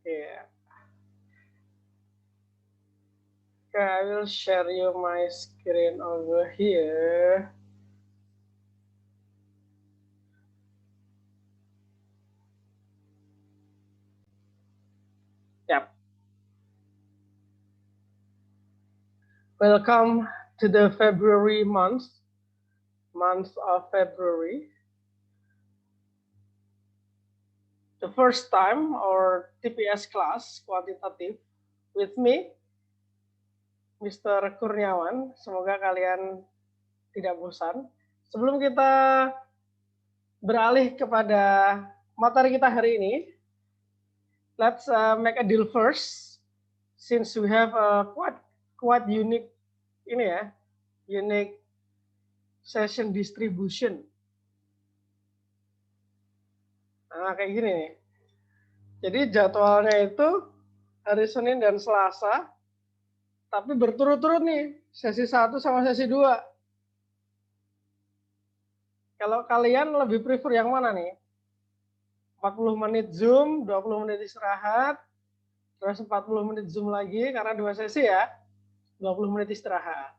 Yeah. Okay, I will share you my screen over here. Yep. Welcome to the February month of February. The first time our TPS class kuantitatif with me, Mr. Kurniawan. Semoga kalian tidak bosan. Sebelum kita beralih kepada materi kita hari ini, let's make a deal first, since we have a quite unique ini ya, unique session distribution. Nah, kayak gini nih. Jadi jadwalnya itu hari Senin dan Selasa, tapi berturut-turut nih, sesi 1 sama sesi 2. Kalau kalian lebih prefer yang mana nih? 40 menit Zoom, 20 menit istirahat, terus 40 menit Zoom lagi, karena 2 sesi ya, 20 menit istirahat.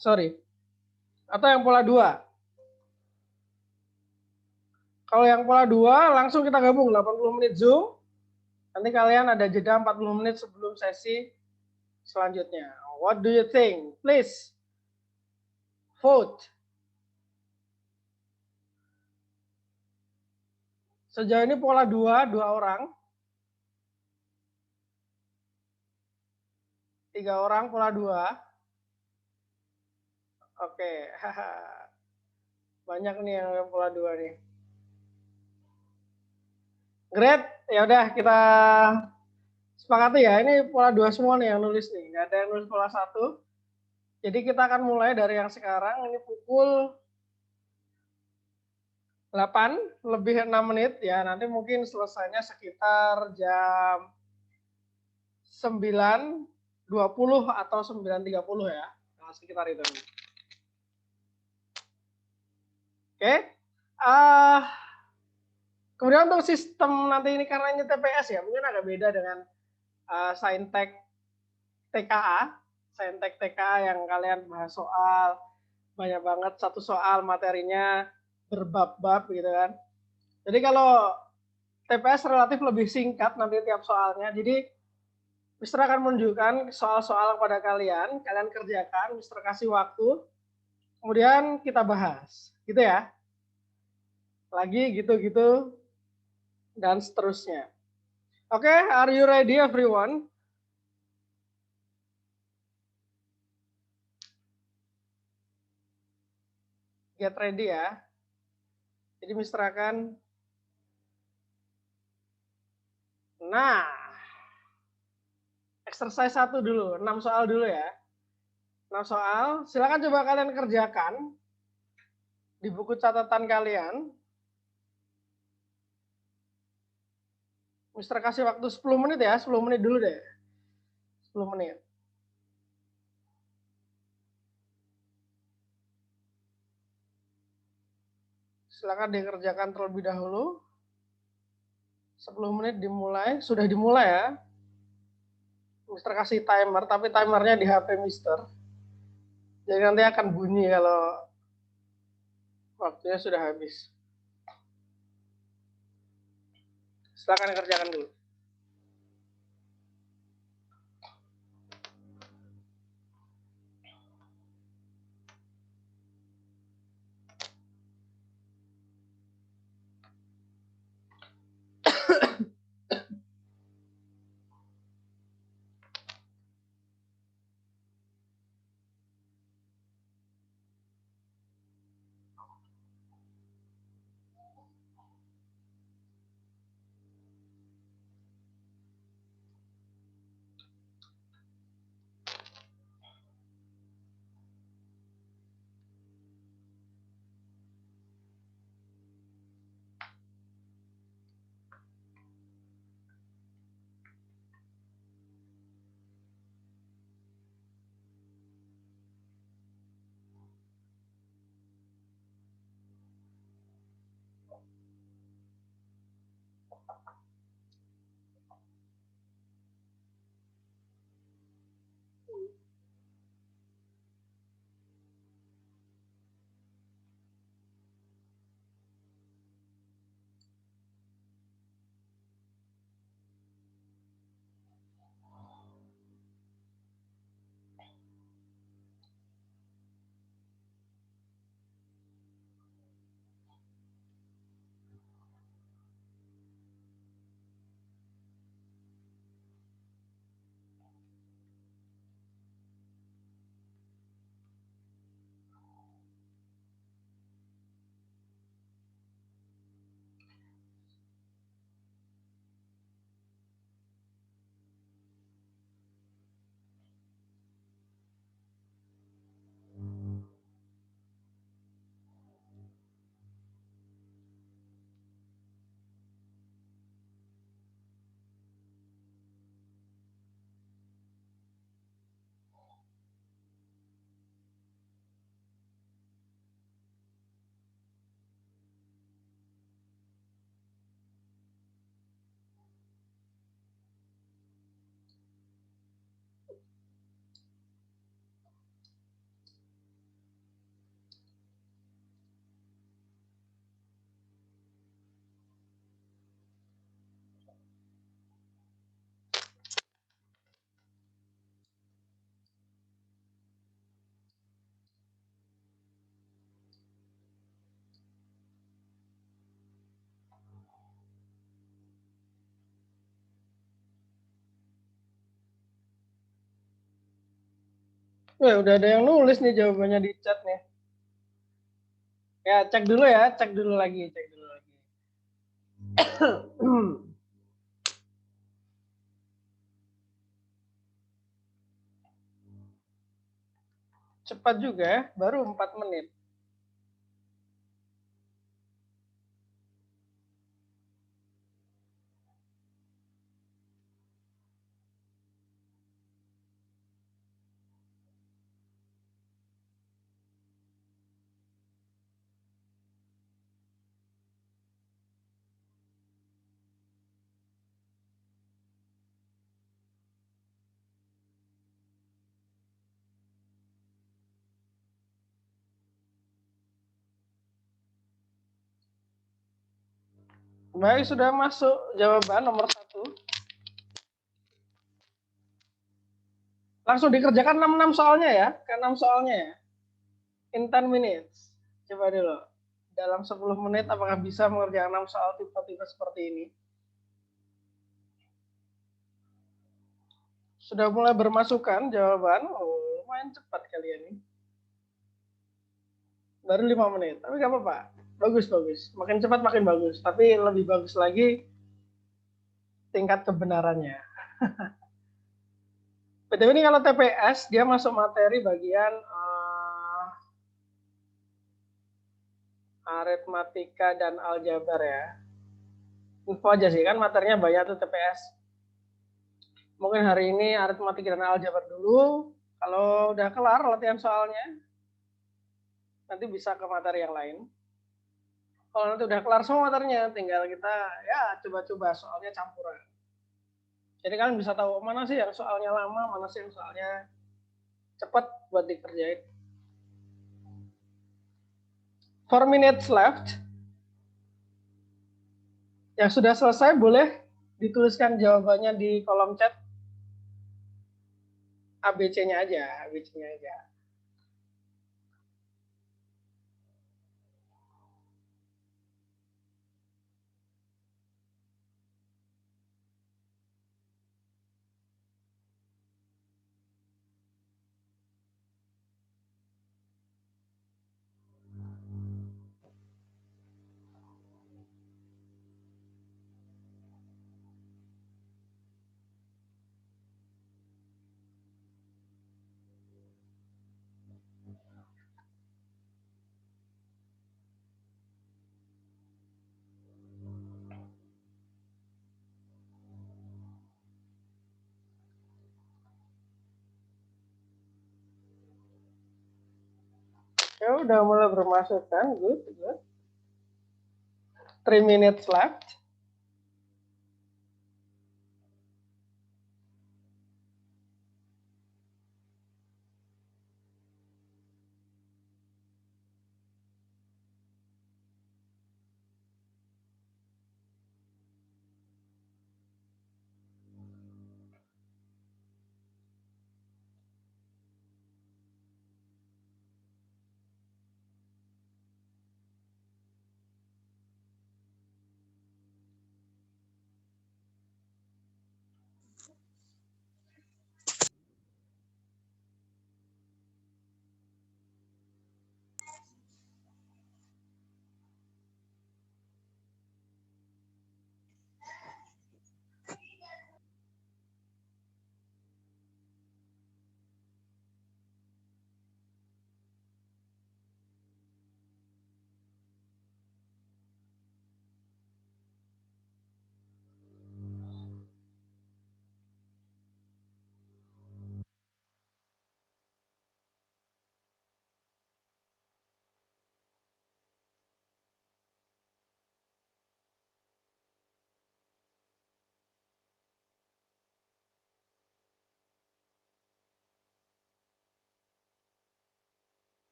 Sorry. Atau yang pola 2. Kalau yang pola 2, langsung kita gabung 80 menit Zoom, nanti kalian ada jeda 40 menit sebelum sesi selanjutnya. What do you think? Please vote. Sejauh ini pola 2 orang. 3 orang pola 2. Oke. Banyak nih yang pola 2 nih. Great. Ya udah kita sepakati ya. Ini pola 2 semua nih yang nulis nih. Nggak ada yang nulis pola 1. Jadi kita akan mulai dari yang sekarang. Ini pukul 8 lebih 6 menit ya. Nanti mungkin selesainya sekitar jam 9.20 atau 9.30 ya. Nah, sekitar itu. Oke. Kemudian untuk sistem nanti ini karena ini TPS ya, mungkin agak beda dengan Saintek TKA. Saintek TKA yang kalian bahas soal banyak banget, satu soal materinya berbab-bab gitu kan. Jadi kalau TPS relatif lebih singkat nanti tiap soalnya. Jadi Mister akan menunjukkan soal-soal kepada kalian kerjakan, Mister kasih waktu, kemudian kita bahas, gitu ya. Lagi gitu-gitu dan seterusnya. Oke, are you ready everyone? Get ready ya. Jadi Mister akan, nah, exercise 1 dulu, 6 soal dulu ya. 6 soal, silakan coba kalian kerjakan di buku catatan kalian. Mister kasih waktu 10 menit ya, 10 menit dulu deh. 10 menit. Silakan dikerjakan terlebih dahulu. 10 menit dimulai, sudah dimulai ya. Mister kasih timer, tapi timernya di HP Mister. Jadi nanti akan bunyi kalau waktunya sudah habis. Silakan kerjakan dulu. Wah, udah ada yang nulis nih jawabannya di chat nih. Ya, cek dulu ya, cek dulu lagi, cek dulu lagi. Cepat juga ya, baru 4 menit. Baik, sudah masuk jawaban nomor 1. Langsung dikerjakan 6 soalnya ya, ke 6 soalnya ya. In 10 minutes. Coba dulu. Dalam 10 menit apakah bisa mengerjakan 6 soal tipe-tipe seperti ini? Sudah mulai bermasukan jawaban. Oh, lumayan cepat kalian ini. Baru 5 menit. Tapi gak apa-apa. Bagus, bagus. Makin cepat makin bagus. Tapi lebih bagus lagi tingkat kebenarannya. BTW ini kalau TPS, dia masuk materi bagian aritmatika dan aljabar ya. Info aja sih, kan materinya banyak tuh TPS. Mungkin hari ini aritmatika dan aljabar dulu. Kalau udah kelar latihan soalnya, nanti bisa ke materi yang lain. Kalau nanti udah kelar semua materinya, tinggal kita ya coba-coba soalnya campuran. Jadi kalian bisa tahu mana sih yang soalnya lama, mana sih yang soalnya cepat buat dikerjain. 4 minutes left. Yang sudah selesai boleh dituliskan jawabannya di kolom chat. ABC-nya aja, ABC-nya aja. Ya udah mulai bermasuk kan, good, good. 3 minutes left.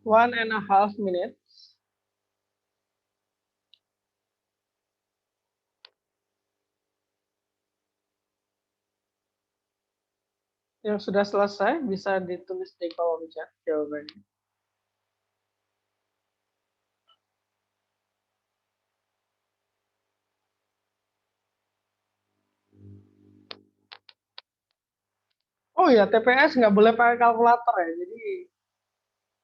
1.5 minutes. Yang sudah selesai bisa ditulis di kolom chat jawabannya. Oh ya, TPS nggak boleh pakai kalkulator ya. Jadi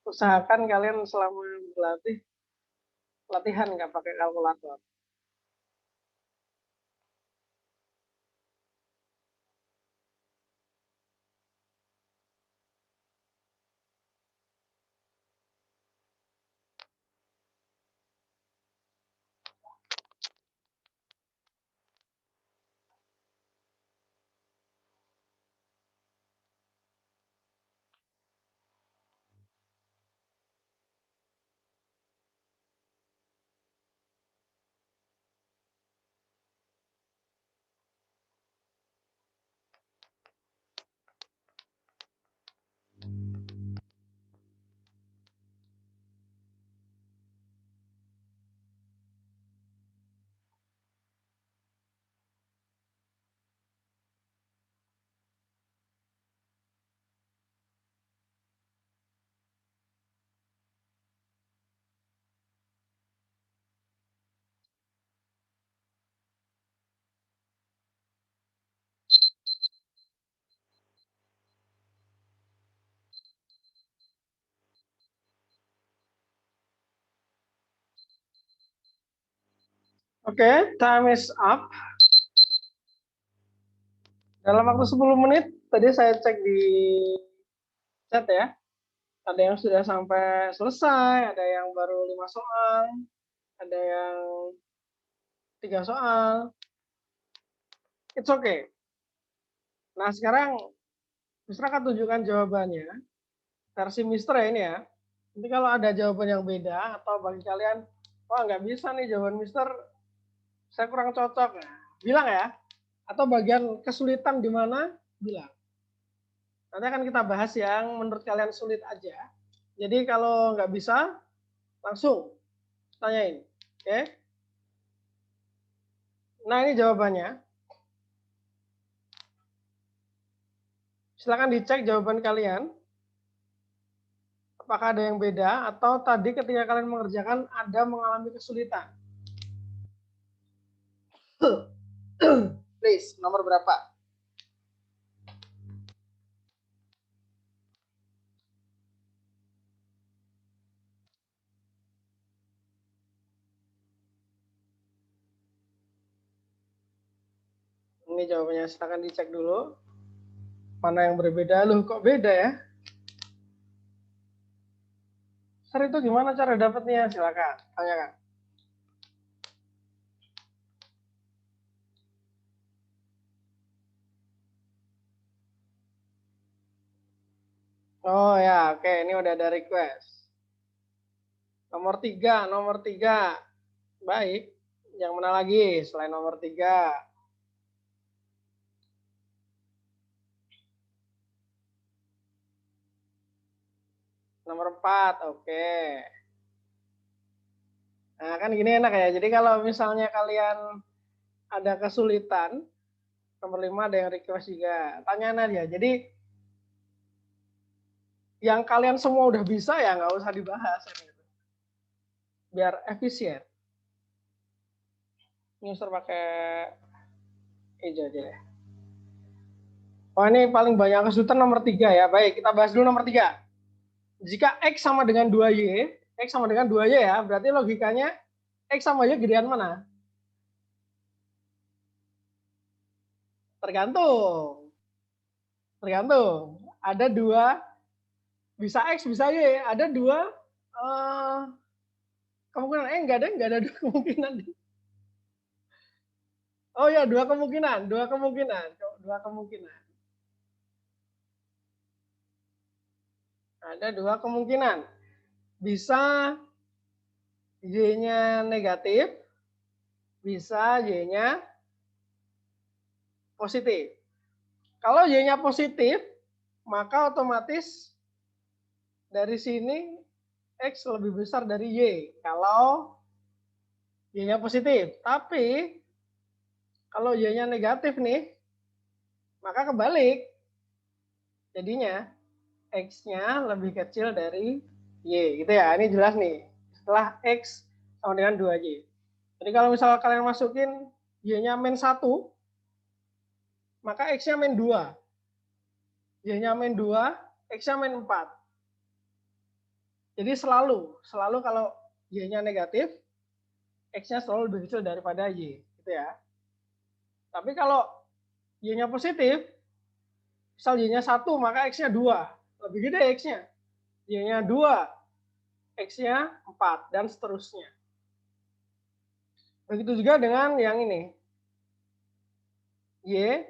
usahakan kalian selama berlatih latihan nggak pakai kalkulator. Oke, time is up. Dalam waktu 10 menit, tadi saya cek di chat ya, ada yang sudah sampai selesai, ada yang baru 5 soal, ada yang 3 soal. It's okay. Nah, sekarang Mister akan tunjukkan jawabannya. Versi Mister ya ini ya. Nanti kalau ada jawaban yang beda, atau bagi kalian, wah nggak bisa nih jawaban Mister, saya kurang cocok. Nah, bilang ya. Atau bagian kesulitan di mana, bilang. Nanti akan kita bahas yang menurut kalian sulit aja. Jadi kalau nggak bisa, langsung tanyain. Oke? Nah ini jawabannya. Silakan dicek jawaban kalian. Apakah ada yang beda atau tadi ketika kalian mengerjakan ada mengalami kesulitan. Please, nomor berapa? Ini jawabannya, silakan dicek dulu. Mana yang berbeda? Loh, kok beda ya? Sir, itu gimana cara dapatnya? Silakan, tanyakan. Oh ya, oke, ini udah ada request. Nomor tiga. Baik, yang mana lagi selain nomor 3? Nomor 4, oke. Nah, kan gini enak ya. Jadi kalau misalnya kalian ada kesulitan, nomor 5 ada yang request juga. Tanyaan aja. Jadi yang kalian semua udah bisa ya nggak usah dibahas. Gitu. Biar efisien. User pakai hijau aja ya. Oh ini paling banyak kesulitan nomor 3 ya. Baik, kita bahas dulu nomor 3. Jika X sama dengan 2Y, X sama dengan 2Y ya, berarti logikanya X sama Y gedean mana? Tergantung. Tergantung. Ada dua, bisa X, bisa Y. Ada dua kemungkinan. Enggak ada dua kemungkinan. Oh ya, dua kemungkinan. Dua kemungkinan. Dua kemungkinan. Ada dua kemungkinan. Bisa Y-nya negatif, bisa Y-nya positif. Kalau Y-nya positif, maka otomatis dari sini X lebih besar dari Y kalau Y-nya positif. Tapi kalau Y-nya negatif nih, maka kebalik. Jadinya X-nya lebih kecil dari Y. Gitu ya, ini jelas nih. Setelah X sama dengan 2Y. Jadi kalau misalnya kalian masukin Y-nya min 1, maka X-nya min 2. Y-nya min 2, X-nya min 4. Jadi selalu kalau Y-nya negatif, X-nya selalu lebih kecil daripada Y. Gitu ya. Tapi kalau Y-nya positif, misal Y-nya 1, maka X-nya 2. Lebih gede X-nya. Y-nya 2, X-nya 4, dan seterusnya. Begitu juga dengan yang ini. Y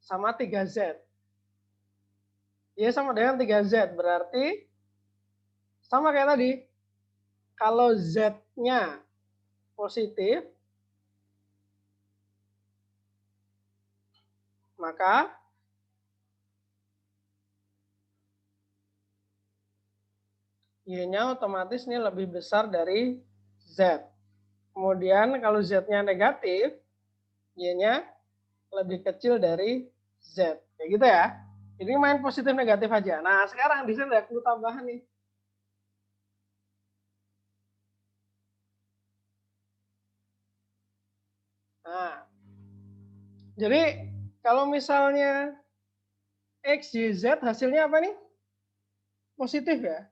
sama 3Z. Y sama dengan 3Z, berarti sama kayak tadi. Kalau Z-nya positif, maka Y-nya otomatis ini lebih besar dari Z. Kemudian kalau Z-nya negatif, Y-nya lebih kecil dari Z. Kayak gitu ya. Ini main positif negatif aja. Nah, sekarang di sini ada clue tambahan nih. Nah, jadi kalau misalnya X, Y, Z hasilnya apa nih? Positif ya.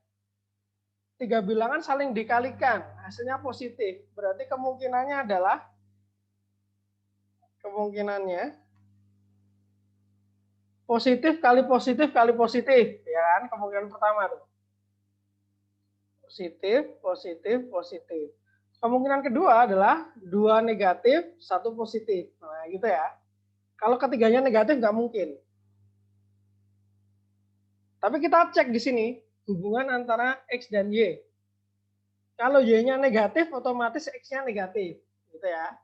3 bilangan saling dikalikan, hasilnya positif. Berarti kemungkinannya adalah positif kali positif kali positif, ya kan? Kemungkinan pertama tuh. Positif, positif, positif. Kemungkinan kedua adalah 2 negatif, 1 positif. Nah, gitu ya. Kalau ketiganya negatif nggak mungkin. Tapi kita cek di sini hubungan antara X dan Y. Kalau Y-nya negatif, otomatis X-nya negatif. Gitu ya.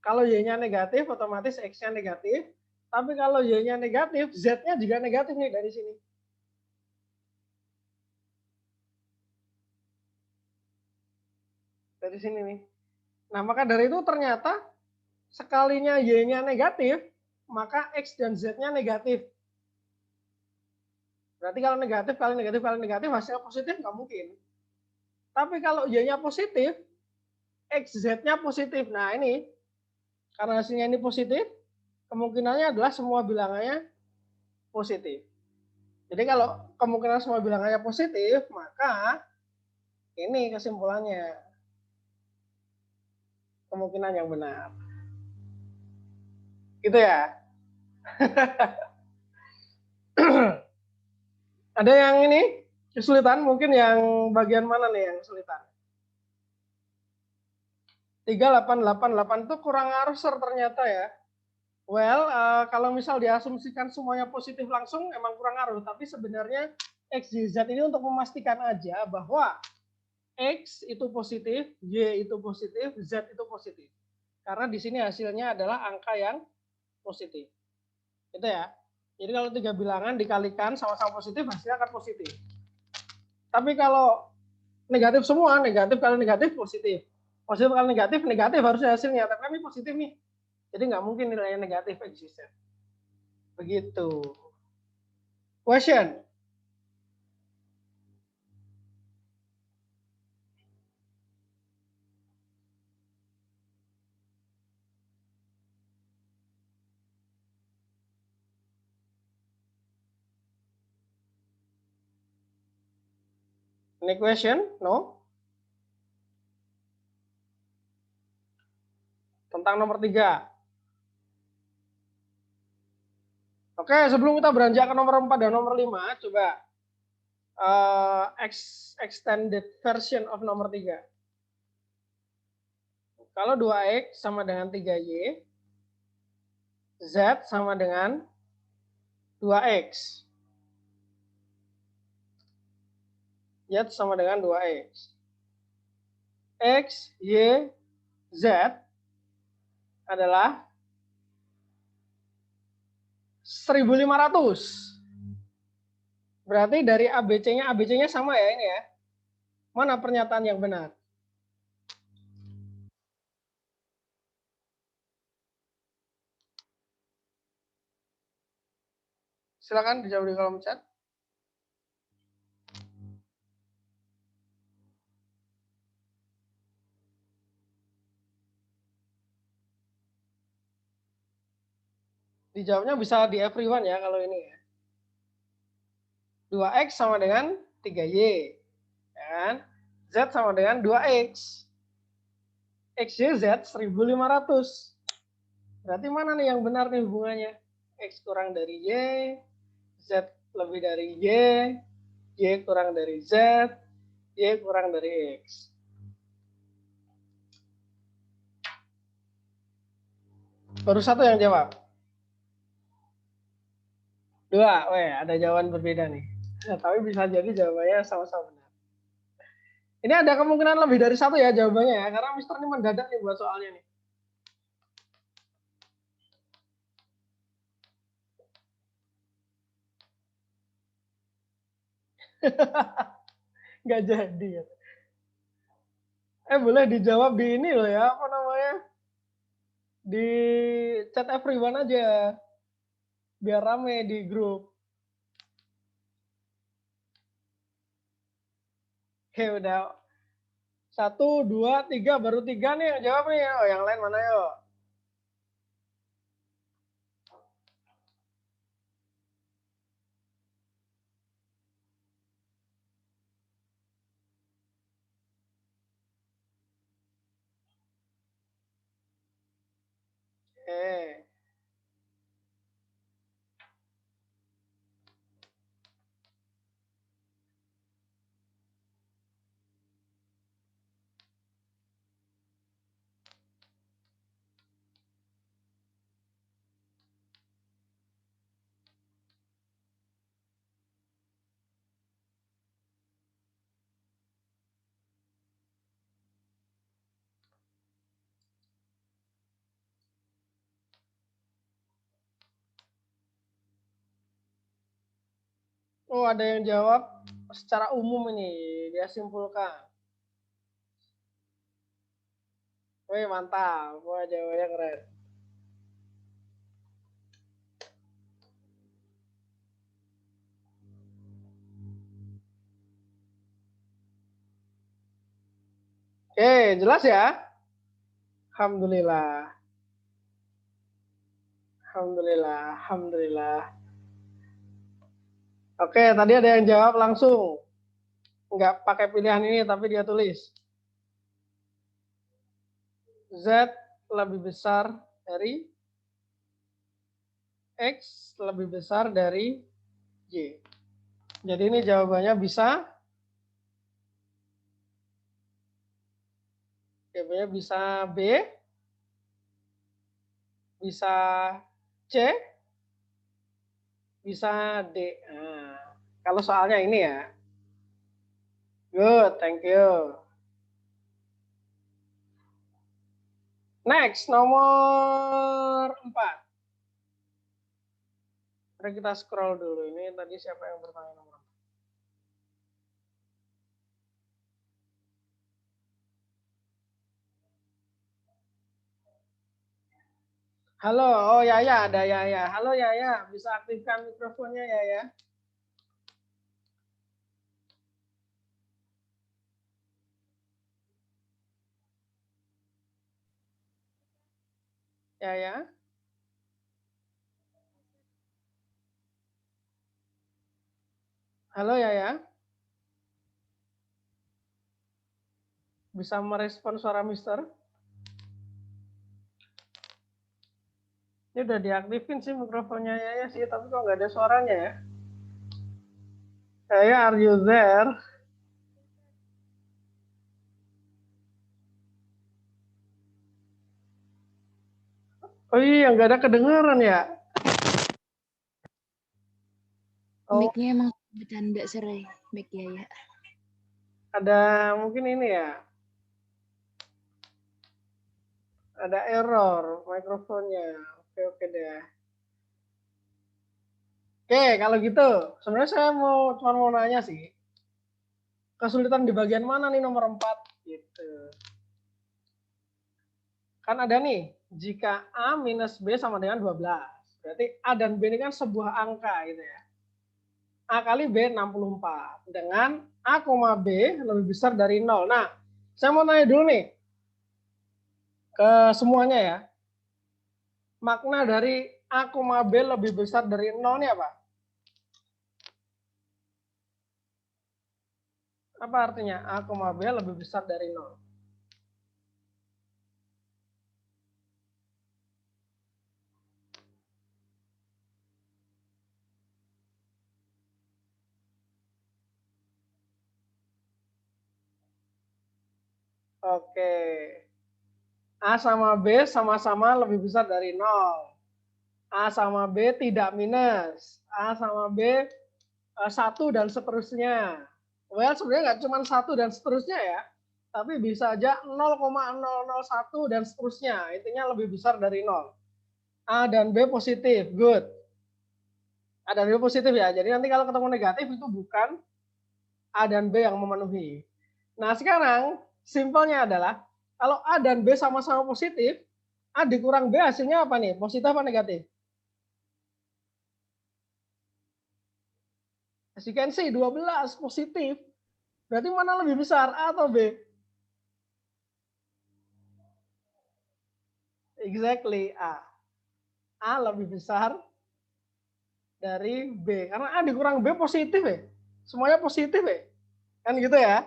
Kalau Y-nya negatif, otomatis X-nya negatif. Tapi kalau Y-nya negatif, Z-nya juga negatif nih dari sini. Dari sini nih. Nah, maka dari itu ternyata sekalinya Y-nya negatif, maka X dan Z-nya negatif. Berarti kalau negatif, kali negatif, kali negatif, hasilnya positif nggak mungkin. Tapi kalau Y-nya positif, X, Z-nya positif. Nah, ini karena hasilnya ini positif, kemungkinannya adalah semua bilangannya positif. Jadi kalau kemungkinan semua bilangannya positif, maka ini kesimpulannya. Kemungkinan yang benar. Gitu ya. Ada yang ini kesulitan, mungkin yang bagian mana nih yang kesulitan? 3888 itu kurang arsur ternyata ya. Well, kalau misal diasumsikan semuanya positif langsung emang kurang ngaruh, tapi sebenarnya X, Y, Z ini untuk memastikan aja bahwa X itu positif, Y itu positif, Z itu positif. Karena di sini hasilnya adalah angka yang positif. Itu ya. Jadi kalau 3 bilangan dikalikan sama-sama positif, hasilnya akan positif. Tapi kalau negatif semua, negatif kali negatif positif. Positif kali negatif, negatif harusnya hasilnya. Tapi ini positif nih. Jadi nggak mungkin nilainya negatif eksisten. Begitu. Question. Any question? No? Tentang nomor 3. Oke, sebelum kita beranjak ke nomor 4 dan nomor 5, coba extended version of nomor 3. Kalau 2X sama dengan 3Y, Z sama dengan 2X. Z sama dengan 2X. X, Y, Z adalah 1500. Berarti dari ABC-nya sama ya ini ya. Mana pernyataan yang benar? Silakan dijawab di kolom chat. Dijawabnya bisa di everyone ya kalau ini ya. 2X sama dengan 3Y. Ya kan? Z sama dengan 2X. XY Z 1500. Berarti mana nih yang benar nih hubungannya? X kurang dari Y, Z lebih dari Y kurang dari Z, Y kurang dari X. Baru satu yang jawab. Dua, weh ada jawaban berbeda nih. Nah, tapi bisa jadi jawabannya sama-sama benar. Ini ada kemungkinan lebih dari satu ya jawabannya ya, karena Mister ini mendadak nih buat soalnya nih. Nggak jadi ya. Boleh dijawab di ini loh ya, apa namanya? Di chat everyone aja. Biar rame di grup. Oke, udah. 1, 2, 3, baru 3 nih yang jawab nih. Oh, yang lain mana yuk? Oke. Oh, ada yang jawab secara umum ini. Dia simpulkan. Wih, mantap. Wah, jawabannya keren. Oke, jelas ya? Alhamdulillah. Alhamdulillah. Alhamdulillah. Oke, tadi ada yang jawab langsung. Nggak pakai pilihan ini, tapi dia tulis. Z lebih besar dari X lebih besar dari Y. Jadi ini jawabannya bisa. Jawabannya bisa B, bisa C, bisa D. Nah, kalau soalnya ini ya. Good, thank you. Next, nomor 4. Mari kita scroll dulu. Ini tadi siapa yang bertanya nomor 4? Halo, oh Yaya, ada Yaya. Halo Yaya, bisa aktifkan mikrofonnya Yaya? Yaya? Halo Yaya? Bisa merespon suara Mister? Ini udah diaktifin sih mikrofonnya Yaya sih, tapi kok nggak ada suaranya ya? Yaya, are you there? Oh iya, nggak ada kedengaran ya? Oh, Mic-nya emang bercanda serai, mic ya. ada mungkin ini ya. Ada error mikrofonnya. Oke deh. Oke, kalau gitu, sebenarnya saya cuma mau nanya sih, kesulitan di bagian mana nih nomor 4? Gitu. Kan ada nih, jika A minus B sama dengan 12. Berarti A dan B ini kan sebuah angka gitu ya. A kali B 64. Dengan A, B lebih besar dari 0. Nah, saya mau nanya dulu nih, ke semuanya ya. Makna dari A, B lebih besar dari 0 ini apa? Apa artinya A, B lebih besar dari 0? Oke. A sama B sama-sama lebih besar dari 0. A sama B tidak minus. A sama B 1 dan seterusnya. Well, sebenarnya nggak cuma 1 dan seterusnya ya. Tapi bisa aja 0,001 dan seterusnya. Intinya lebih besar dari 0. A dan B positif. Good. A dan B positif ya. Jadi nanti kalau ketemu negatif itu bukan A dan B yang memenuhi. Nah, sekarang simpelnya adalah kalau A dan B sama-sama positif, A dikurang B hasilnya apa nih? Positif apa negatif? As you can see, 12 positif. Berarti mana lebih besar, A atau B? Exactly, A. A lebih besar dari B. Karena A dikurang B positif ya. Semuanya positif ya. Kan gitu ya.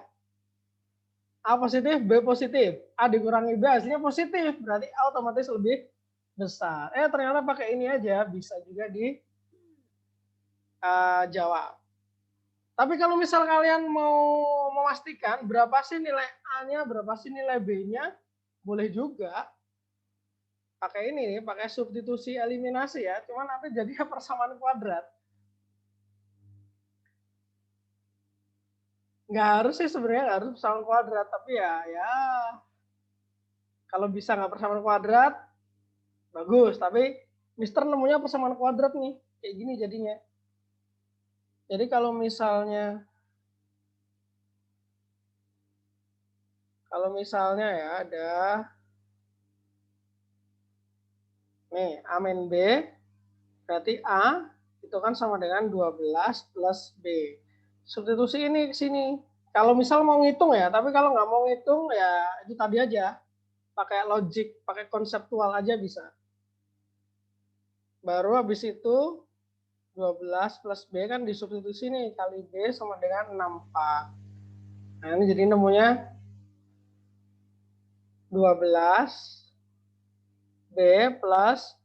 A positif, B positif. A dikurangi B hasilnya positif. Berarti A otomatis lebih besar. Ternyata pakai ini aja bisa juga dijawab. Tapi kalau misal kalian mau memastikan berapa sih nilai A-nya, berapa sih nilai B-nya, boleh juga pakai ini nih, pakai substitusi eliminasi ya. Cuman nanti jadinya persamaan kuadrat. Nggak harus sih sebenarnya, nggak harus persamaan kuadrat, tapi ya kalau bisa nggak persamaan kuadrat bagus. Tapi Mister nemunya persamaan kuadrat nih, kayak gini jadinya. Jadi kalau misalnya ya ada nih A min B, berarti A itu kan sama dengan 12 plus B. Substitusi ini ke sini. Kalau misal mau ngitung ya, tapi kalau nggak mau ngitung ya itu tadi aja. Pakai logik, pakai konseptual aja bisa. Baru habis itu 12 plus B kan disubstitusi nih, kali B sama dengan 64. Nah ini jadi nemunya 12 B plus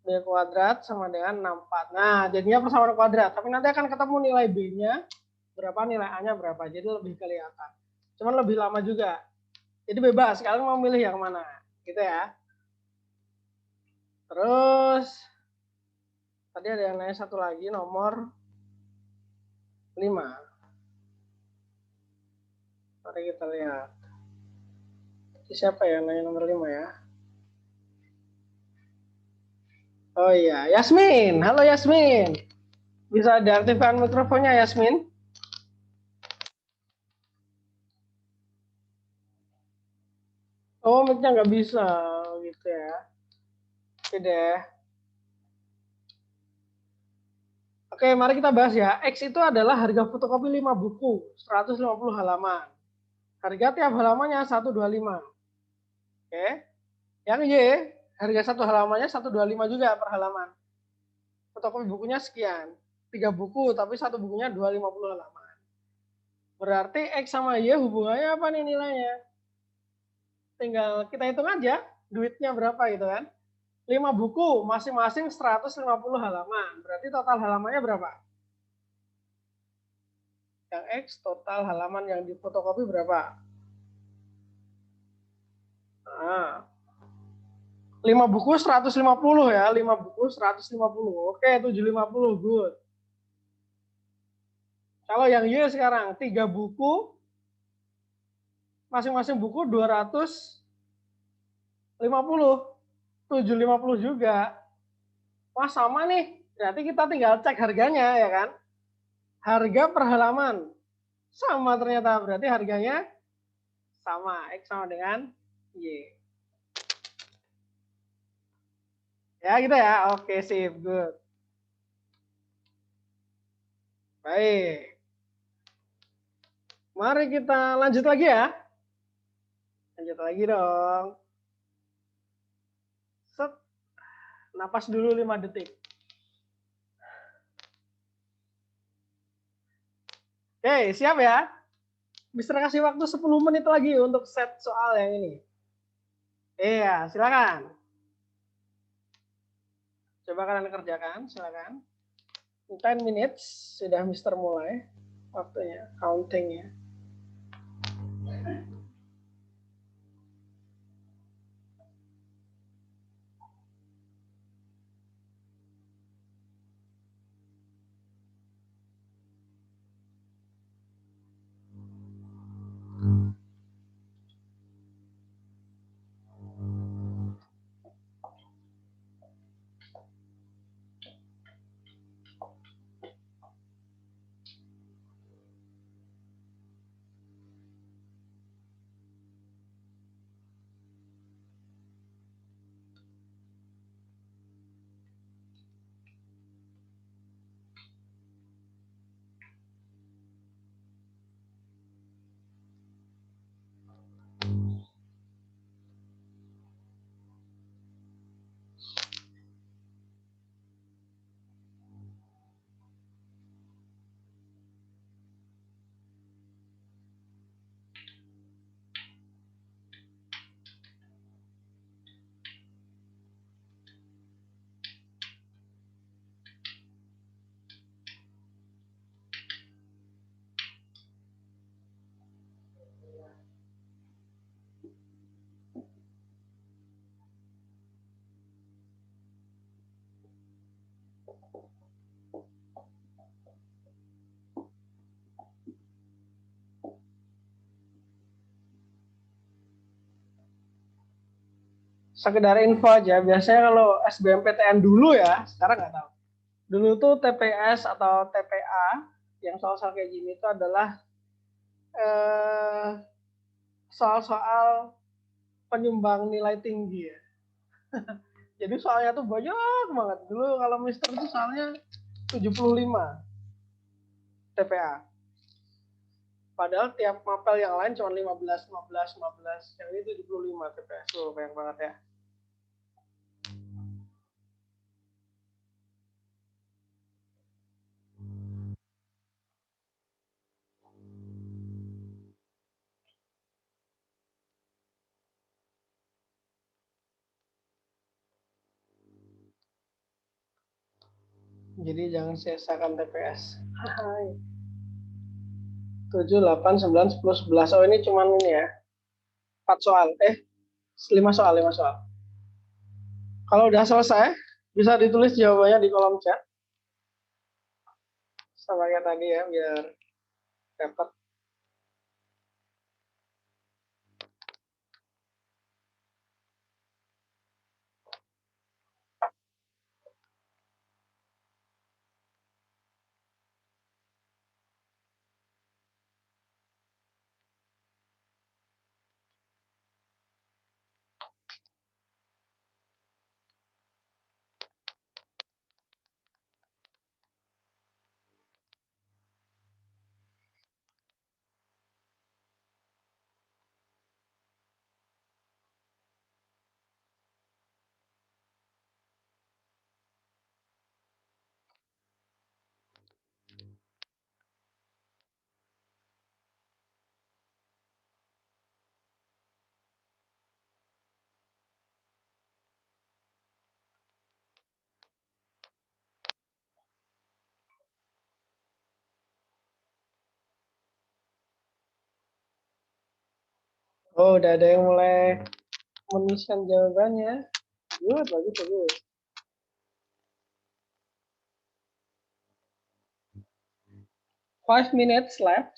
B kuadrat sama dengan 64. Nah, jadinya persamaan kuadrat. Tapi nanti akan ketemu nilai B-nya berapa, nilai A-nya berapa. Jadi lebih kelihatan. Cuman lebih lama juga. Jadi bebas, kalian mau milih yang mana. Gitu ya. Terus, tadi ada yang nanya satu lagi, nomor 5. Mari kita lihat. Siapa yang nanya nomor 5 ya? Oh iya, Yasmin. Halo Yasmin. Bisa diaktifkan mikrofonnya Yasmin? Oh, mic-nya nggak bisa gitu ya. Oke deh. Oke, mari kita bahas ya. X itu adalah harga fotokopi 5 buku, 150 halaman. Harga tiap halamannya 125. Oke. Yang Y, harga satu halamannya 125 juga per halaman. Fotokopi bukunya sekian. 3 buku, tapi satu bukunya 250 halaman. Berarti X sama Y hubungannya apa nih nilainya? Tinggal kita hitung aja duitnya berapa gitu kan. 5 buku, masing-masing 150 halaman. Berarti total halamannya berapa? Yang X total halaman yang difotokopi berapa? Nah, 5 buku 150 ya, 5 buku 150. Oke, 750, good. Kalau yang Y sekarang 3 buku, masing-masing buku 250, 750 juga. Wah sama nih, Berarti kita tinggal cek harganya ya kan. Harga per halaman sama ternyata, berarti harganya sama, X sama dengan Y. Ya gitu ya, oke sip, good. Baik. Mari kita lanjut lagi ya. Lanjut lagi dong. Set. Napas dulu 5 detik. Oke, siap ya? Bisa kasih waktu 10 menit lagi untuk set soal yang ini. Iya, silakan. Coba kalian kerjakan, silakan. 10 minutes sudah Mister mulai waktunya, countingnya. Sekedar info aja, biasanya kalau SBMPTN dulu ya, sekarang nggak tahu. Dulu tuh TPS atau TPA yang soal-soal kayak gini itu adalah soal-soal penyumbang nilai tinggi ya. Jadi soalnya tuh banyak banget. Dulu kalau Mister itu soalnya 75 TPA. Padahal tiap mapel yang lain cuma 15, 15, 15. Yang ini 75 TPS. Tuh, banyak banget ya. Jadi jangan sia-siakan TPS. 7, 8, 9, 10, 11. Oh ini cuman ini ya. 4 soal. 5 soal, 5 soal. Kalau udah selesai, bisa ditulis jawabannya di kolom chat. Sama kayak tadi ya, biar dapat. Oh, udah ada yang mulai menuliskan jawabannya. Good, bagus, bagus. 5 minutes left.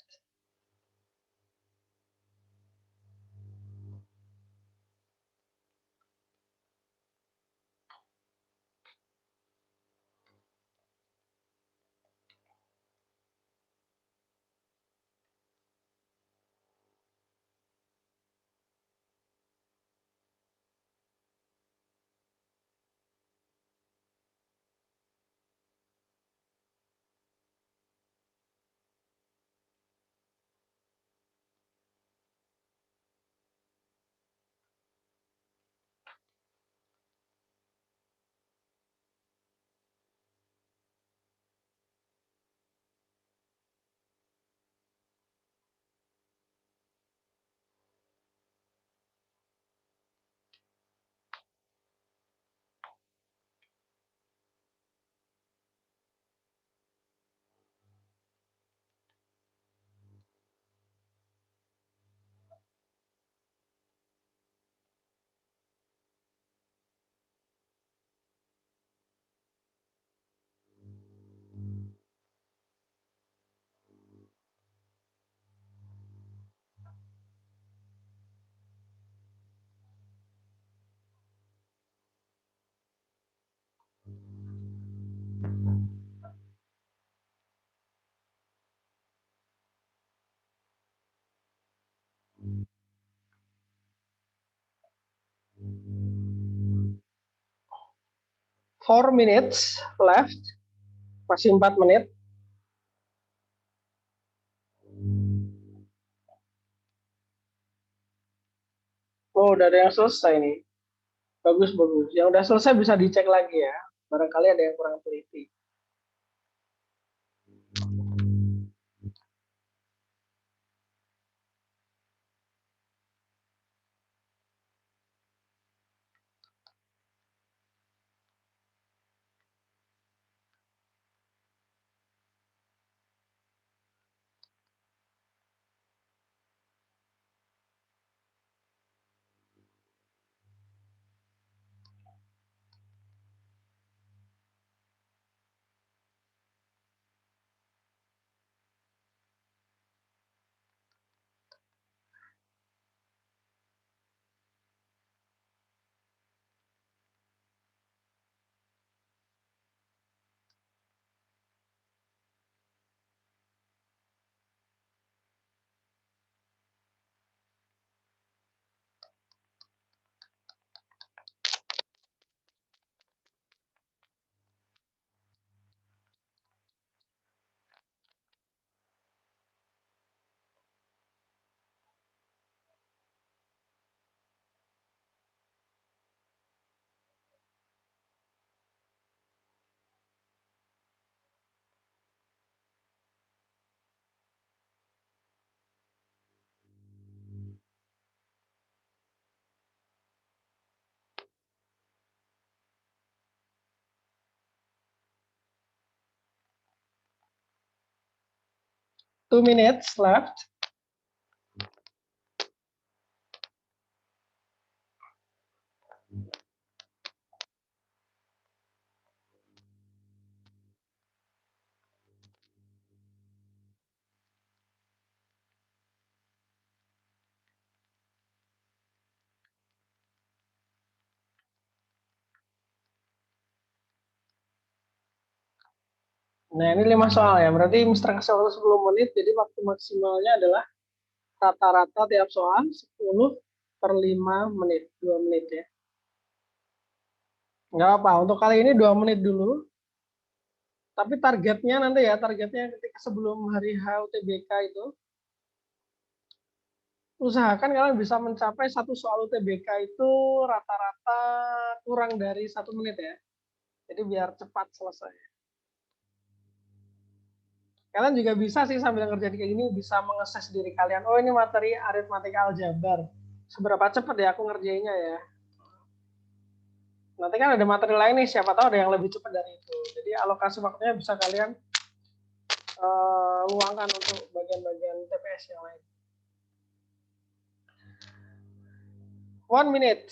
4 minutes left. Masih 4 menit. Oh, udah ada yang selesai nih. Bagus, bagus. Yang udah selesai bisa dicek lagi ya. Barangkali ada yang kurang teliti. Two minutes left. Nah, ini 5 soal ya. Berarti Mister kasih waktu 10 menit. Jadi waktu maksimalnya adalah rata-rata tiap soal 10 per 5 menit. 2 menit ya. Nggak apa. Untuk kali ini 2 menit dulu. Tapi targetnya nanti ya. Targetnya ketika sebelum hari H UTBK itu. Usahakan kalian bisa mencapai satu soal UTBK itu rata-rata kurang dari 1 menit ya. Jadi biar cepat selesai. Kalian juga bisa sih sambil ngerjain kayak gini bisa mengakses diri kalian. Oh, ini materi aritmatika aljabar. Seberapa cepat ya aku ngerjainnya ya. Nanti kan ada materi lain nih, siapa tahu ada yang lebih cepat dari itu. Jadi alokasi waktunya bisa kalian luangkan untuk bagian-bagian TPS yang lain. 1 minute.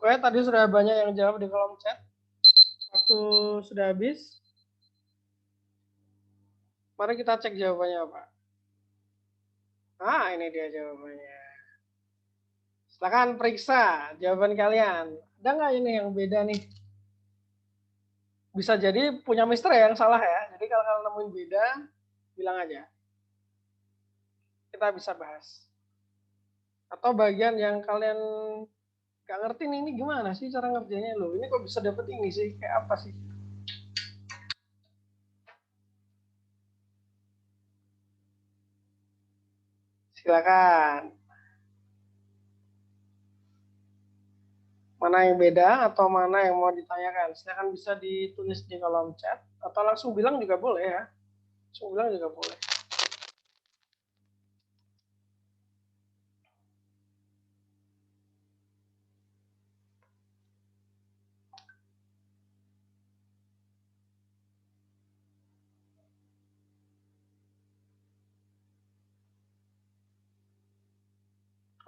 Oke, tadi sudah banyak yang jawab di kolom chat. Waktu sudah habis. Mari kita cek jawabannya apa. Ah, ini dia jawabannya. Silakan periksa jawaban kalian. Ada nggak ini yang beda nih? Bisa jadi punya mister ya yang salah ya. Jadi kalau kalian nemuin beda, bilang aja. Kita bisa bahas. Atau bagian yang kalian nggak ngerti nih, ini gimana sih cara ngerjainnya loh. Ini kok bisa dapet ini sih, kayak apa sih? Silakan. Mana yang beda atau mana yang mau ditanyakan. Silahkan bisa ditulis di kolom chat atau langsung bilang juga boleh ya. Langsung bilang juga boleh.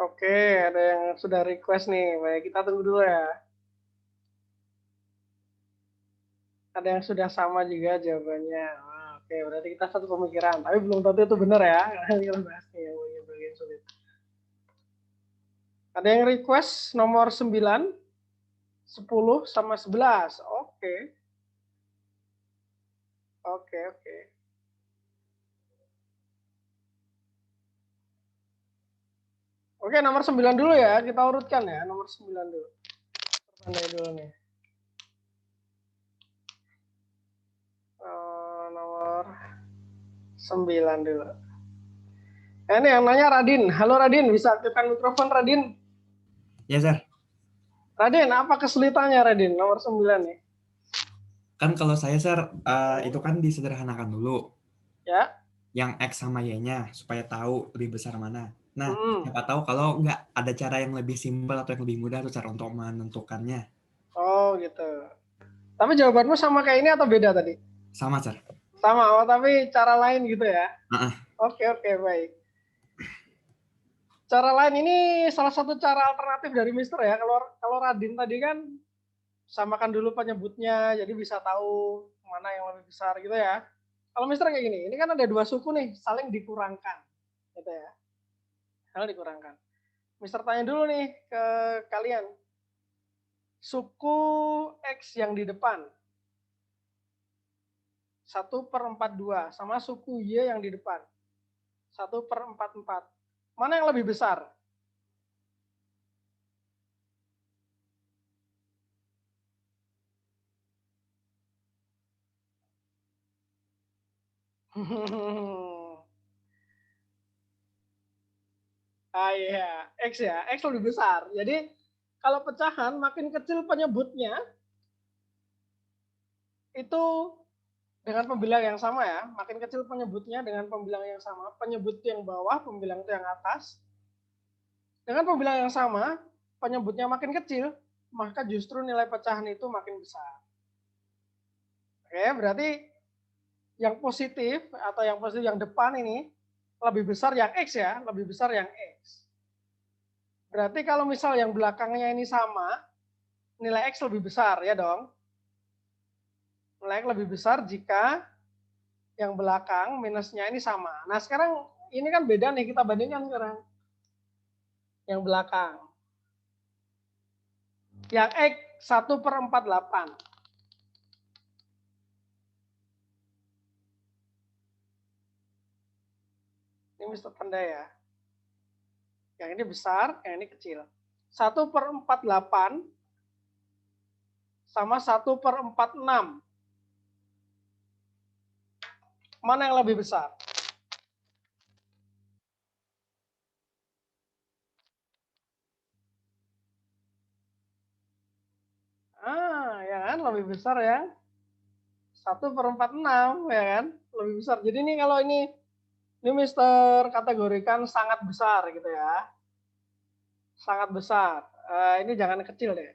Oke, ada yang sudah request nih. Baik, kita tunggu dulu ya. Ada yang sudah sama juga jawabannya. Oke, berarti kita satu pemikiran. Tapi belum tentu itu benar ya. Nanti kita bahas nih yang bagian sulit. Ada yang request nomor 9, 10, sama 11. Oke. Oke, oke. Oke, nomor 9 dulu ya. Kita urutkan ya. Nomor 9 dulu. Tandai dulu nih. Nomor 9 dulu. Ini yang nanya Radin. Halo Radin, bisa aktifkan mikrofon Radin? Ya, Sir. Radin, apa kesulitannya Radin? Nomor 9 nih. Kan kalau saya, Sir, itu kan disederhanakan dulu. Ya. Yang X sama Y-nya, supaya tahu lebih besar mana. Nah, siapa tahu kalau nggak ada cara yang lebih simpel atau yang lebih mudah tuh cara untuk menentukannya. Oh, gitu. Tapi jawabanmu sama kayak ini atau beda tadi? Sama, Sir. Sama, tapi cara lain gitu ya? Oke, baik. Cara lain ini salah satu cara alternatif dari Mister ya. Kalau Radin tadi kan samakan dulu penyebutnya, jadi bisa tahu mana yang lebih besar gitu ya. Kalau Mister kayak gini, ini kan ada dua suku nih, saling dikurangkan, gitu ya. Saling dikurangkan. Mister tanya dulu nih ke kalian, suku X yang di depan 1/42 sama suku Y yang di depan 1/44. Mana yang lebih besar? Iya, X ya, X lebih besar. Jadi kalau pecahan makin kecil penyebutnya itu dengan pembilang yang sama ya, makin kecil penyebutnya dengan pembilang yang sama, penyebut yang bawah, pembilang itu yang atas. Dengan pembilang yang sama, penyebutnya makin kecil, maka justru nilai pecahan itu makin besar. Oke, berarti yang positif atau yang positif yang depan ini lebih besar yang X ya, lebih besar yang X. Berarti kalau misal yang belakangnya ini sama, nilai X lebih besar ya dong. Nilai X lebih besar jika yang belakang minusnya ini sama. Nah sekarang ini kan beda nih, kita bandingkan sekarang. Yang belakang. Yang X 1/48. Ini Mister Tanda ya. Yang ini besar, yang ini kecil. 1/48 sama 1/46. Mana yang lebih besar? Ya kan, lebih besar ya. 1/46 ya kan, lebih besar. Jadi ini kalau ini Mister kategorikan sangat besar gitu ya. Sangat besar. Ini jangan kecil deh.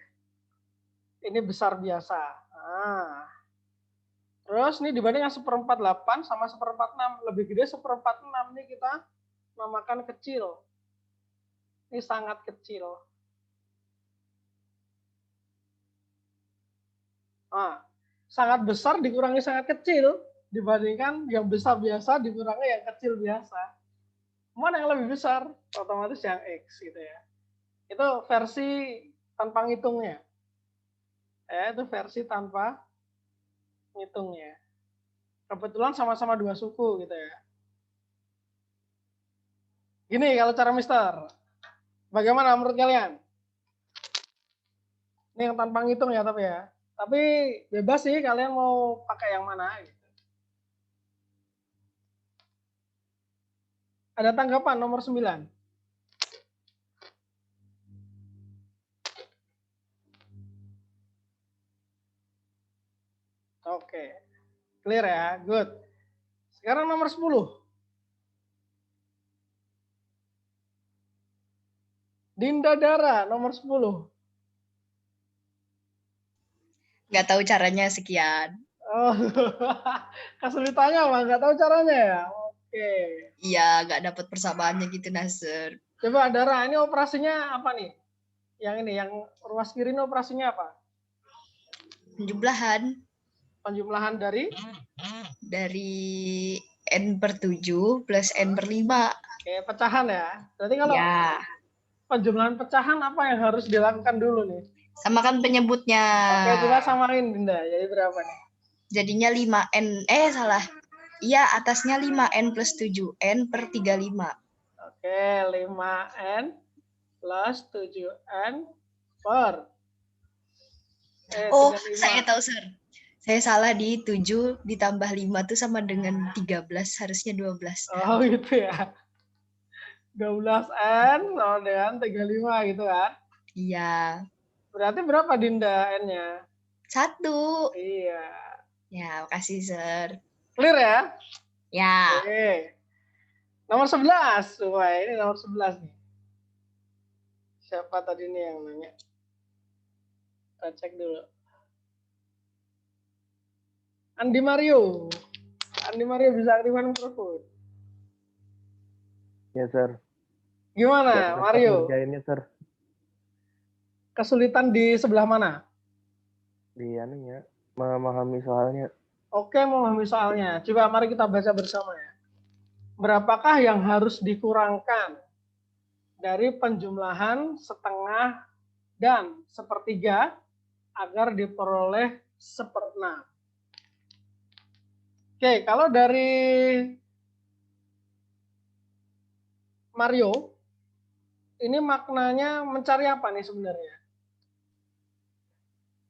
Ini besar biasa. Terus ini dibanding yang 1/48 sama 1/46. Lebih gede 1/46. Ini kita namakan kecil. Ini sangat kecil. Sangat besar dikurangi sangat kecil dibandingkan yang besar biasa dikurangi yang kecil biasa. Mana yang lebih besar? Otomatis yang X gitu ya. Itu versi tanpa ngitungnya. Itu versi tanpa ngitungnya. Kebetulan sama-sama dua suku gitu ya. Gini kalau cara Mister. Bagaimana menurut kalian? Ini yang tanpa ngitung ya tapi ya. Tapi bebas sih kalian mau pakai yang mana gitu. Ada tanggapan nomor 9? Oke. Clear ya? Good. Sekarang nomor 10. Dinda Dara, nomor 10. Nggak tahu caranya sekian. Oh, kesulitannya apa? Nggak tahu caranya ya? Oke. Iya, nggak dapat persamaannya gitu, Nasir. Coba Dara, ini operasinya apa nih? Yang ini, yang ruas kiri ini operasinya apa? Penjumlahan Penjumlahan dari? dari N per 7 plus N per 5. Oke, pecahan ya. Berarti kalau Ya, penjumlahan pecahan apa yang harus dilakukan dulu nih? samakan penyebutnya. Oke, coba samain Dinda. Jadi berapa nih? Jadinya 5N. Salah. Iya, atasnya 5N plus 7N per 35. Oke, 5N plus 7N per. Oh, 35. saya tahu, Sir. Saya salah di 7 ditambah 5 itu sama dengan 13, harusnya 12. Oh gitu ya. 12N sama dengan 35 gitu kan. Iya. Berarti berapa Dinda N-nya? 1. Iya. Ya, makasih, Sir. Clear ya? Ya. Oke. Nomor 11. Wah, ini nomor 11 nih. Siapa tadi nih yang nanya? Kita cek dulu. Andi Mario. Andi Mario bisa aktifkan mikrofon. Ya, Sir. Gimana, Mario? Ngerjainnya, Sir. Kesulitan di sebelah mana? Di anunya, memahami soalnya. Oke, memahami soalnya. Coba mari kita baca bersama ya. Berapakah yang harus dikurangkan dari penjumlahan setengah dan sepertiga agar diperoleh seperenam? Oke, kalau dari Mario, ini maknanya mencari apa nih sebenarnya?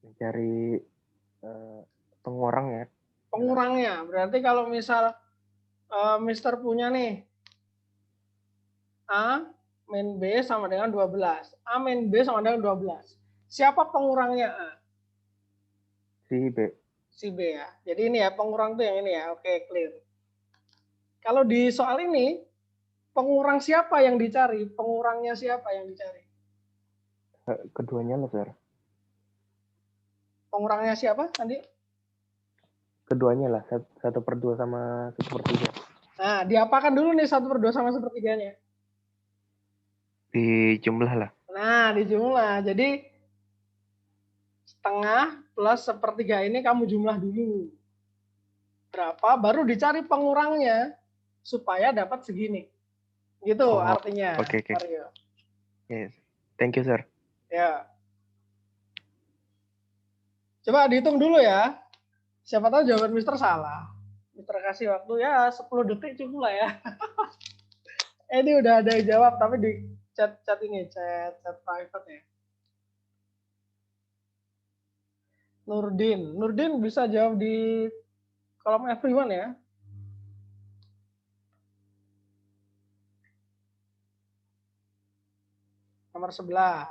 Mencari pengurang ya. Pengurangnya. Berarti kalau misal Mister punya nih A min B sama dengan 12. A min B sama dengan 12. Siapa pengurangnya A? Si B. Si B ya. Jadi ini ya, pengurang tuh yang ini ya. Oke, clear. Kalau di soal ini, pengurang siapa yang dicari? Pengurangnya siapa yang dicari? Keduanya lah, Sir. Pengurangnya siapa tadi? Keduanya lah, 1/2 sama 1/3. Nah, diapakan dulu nih 1/2 sama 1/3-nya? Dijumlah lah. Nah, dijumlah. Jadi setengah plus 1/3 ini kamu jumlah dulu. Berapa? Baru dicari pengurangnya supaya dapat segini. Gitu artinya. Oke. Mario. Yes. Thank you, Sir. Ya. Coba dihitung dulu ya. Siapa tahu jawaban Mister salah. Mister kasih waktu ya 10 detik cukup lah ya. Ini udah ada yang jawab tapi di chat ini, chat private ya. Nurdin bisa jawab di kolom everyone ya. Nomor 11.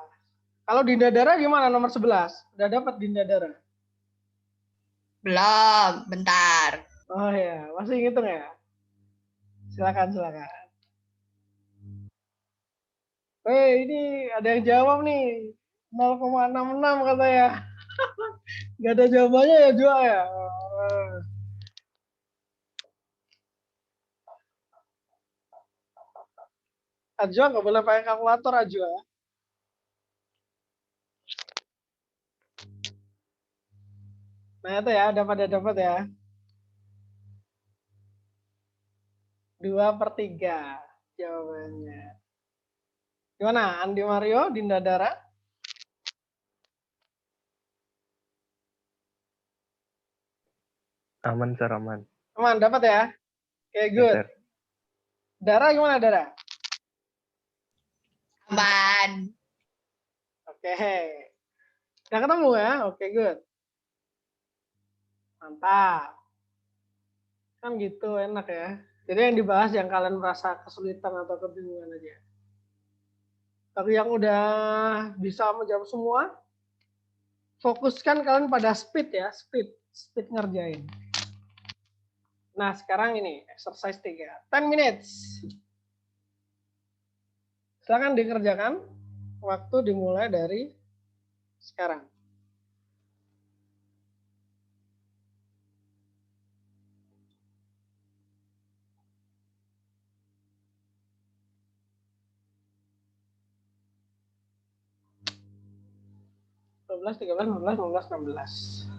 Kalau Dinda Dara gimana nomor 11? Udah dapat Dinda Dara? Belum, bentar. Oh ya, masih ngitung ya? Silakan. Ini ada yang jawab nih. 0,66 katanya. Gak ada jawabannya ya, Jua ya? Ajwa nggak boleh pakai kalkulator, Ajwa. Nah itu ya, dapat ya. 2/3 jawabannya. Gimana, Andi Mario, Dinda Dara? Aman, Sir, aman. Aman, dapat ya? Oke, good. Sir. Dara gimana, Dara? Aman. Oke. Udah ketemu ya? Oke, good. Mantap. Kan gitu, enak ya. Jadi yang dibahas yang kalian merasa kesulitan atau kebingungan aja. Tapi yang udah bisa menjawab semua, fokuskan kalian pada speed ya, speed ngerjain. Nah, sekarang ini exercise 3. 10 minutes. Silakan dikerjakan. Waktu dimulai dari sekarang. Dua belas, 13, 14, 15, 16.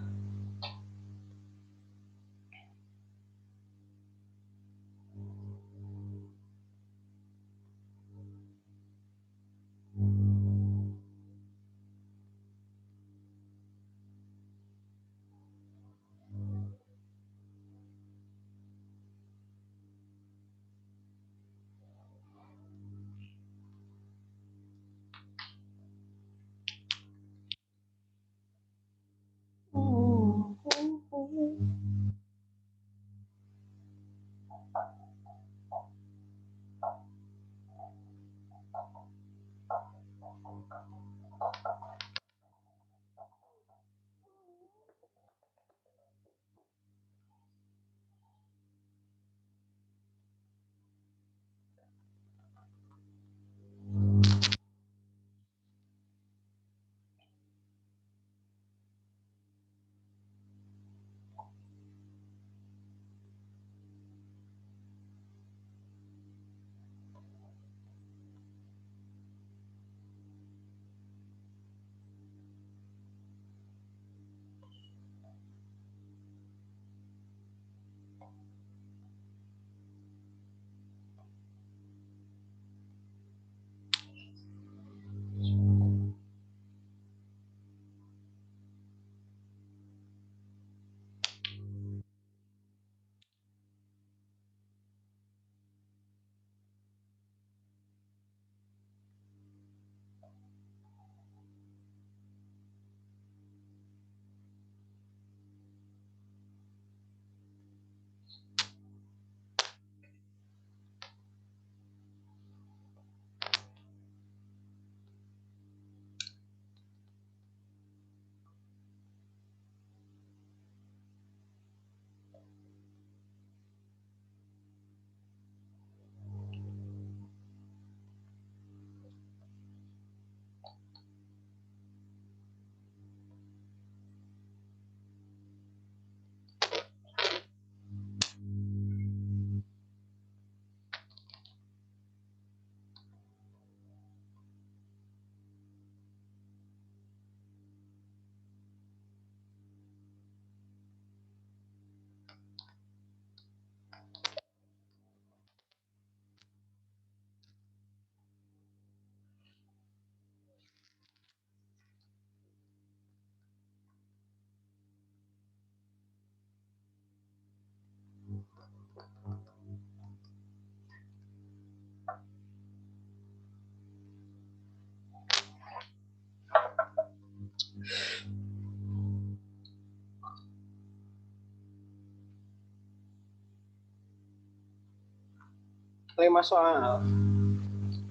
Lima soal.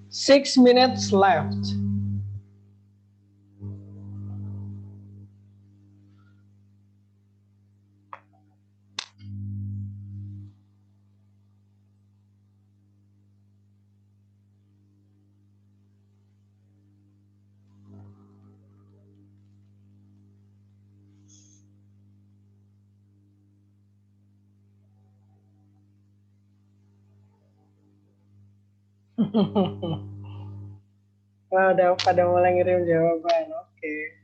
6 minutes left. Wah, udah pada mulai ngirim jawaban. Oke.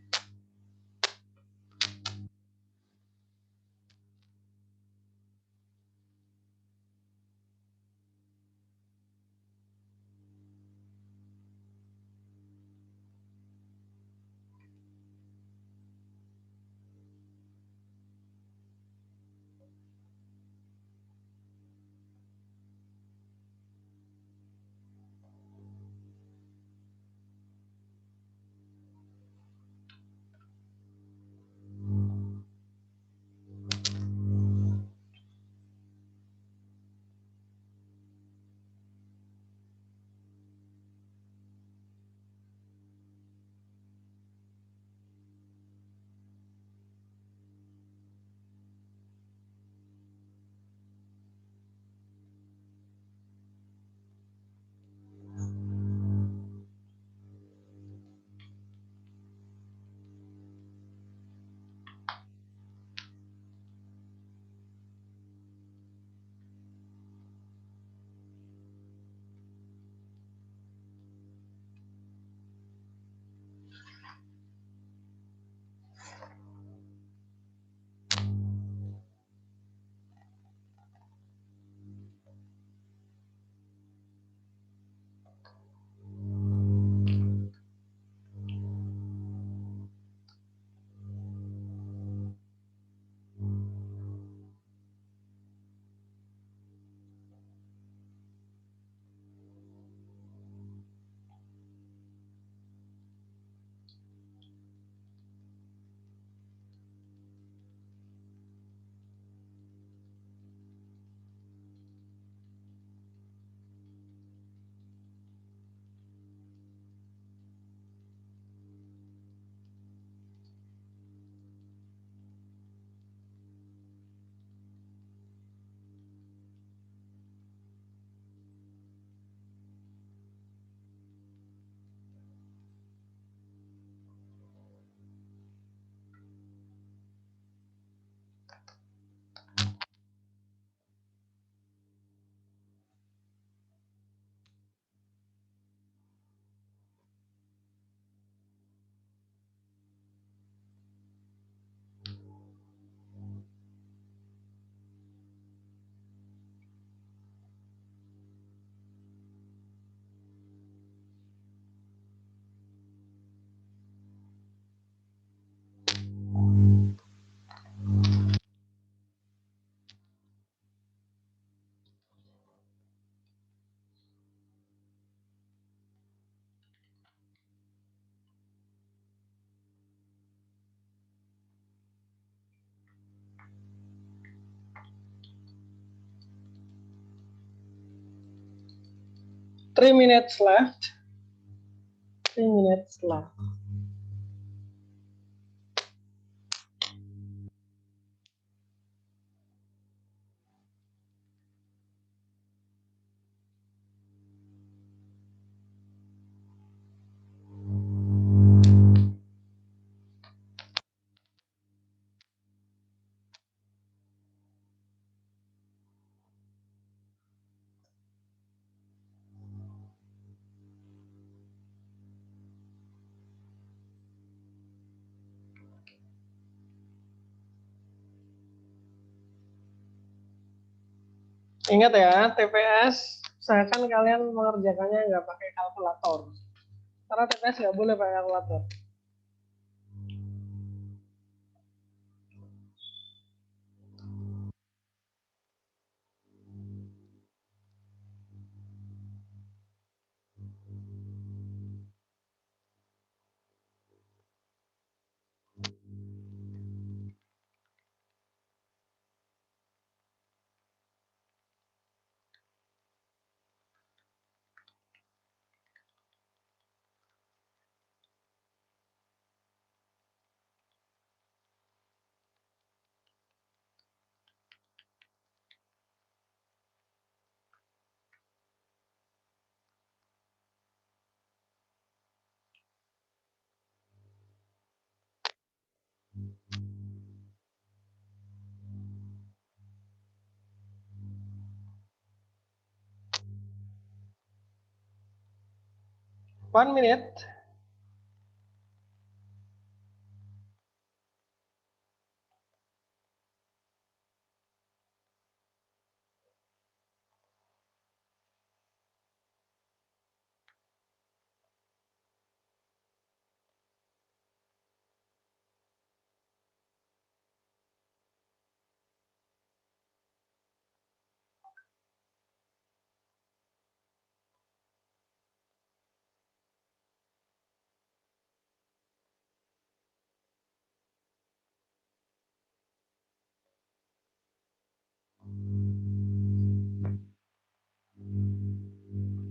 3 minutes left. 3 minutes left. Ingat ya, TPS, usahakan kalian mengerjakannya nggak pakai kalkulator. Karena TPS nggak boleh pakai kalkulator. One minute.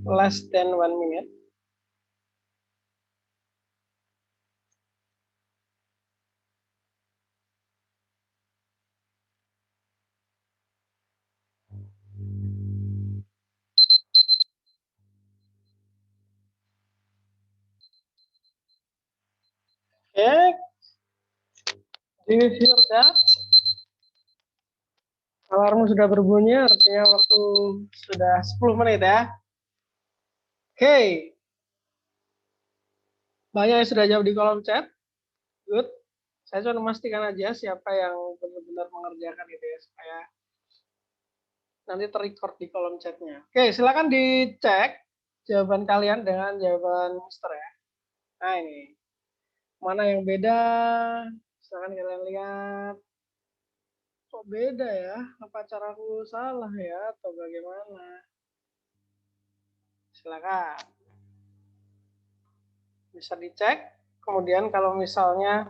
Less than 1 minute. Okay. Do you hear that? Alarm sudah berbunyi, artinya waktu sudah 10 menit ya. Oke. Banyak yang sudah jawab di kolom chat. Good. Saya cuma memastikan aja siapa yang benar-benar mengerjakan itu ya, supaya nanti terrecord di kolom chatnya. Oke, silakan dicek jawaban kalian dengan jawaban Mister ya. Nah ini, mana yang beda? Silakan kalian lihat. Kok beda ya? Apa caraku salah ya? Atau bagaimana? Silakan. Bisa dicek. Kemudian kalau misalnya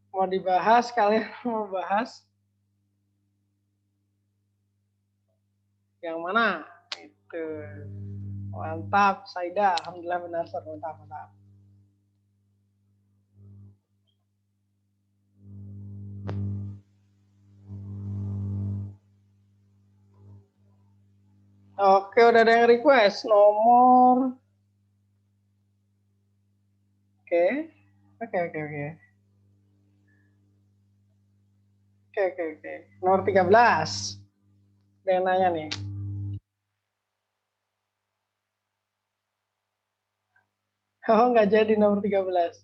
mau dibahas, kalian mau bahas yang mana? Itu. Mantap, Saida. Alhamdulillah benar, Sir. Mantap, mantap. Oke, udah ada yang request nomor. Oke, oke. Oke. Nomor 13. Ada yang nanya nih. Oh, nggak jadi nomor 13.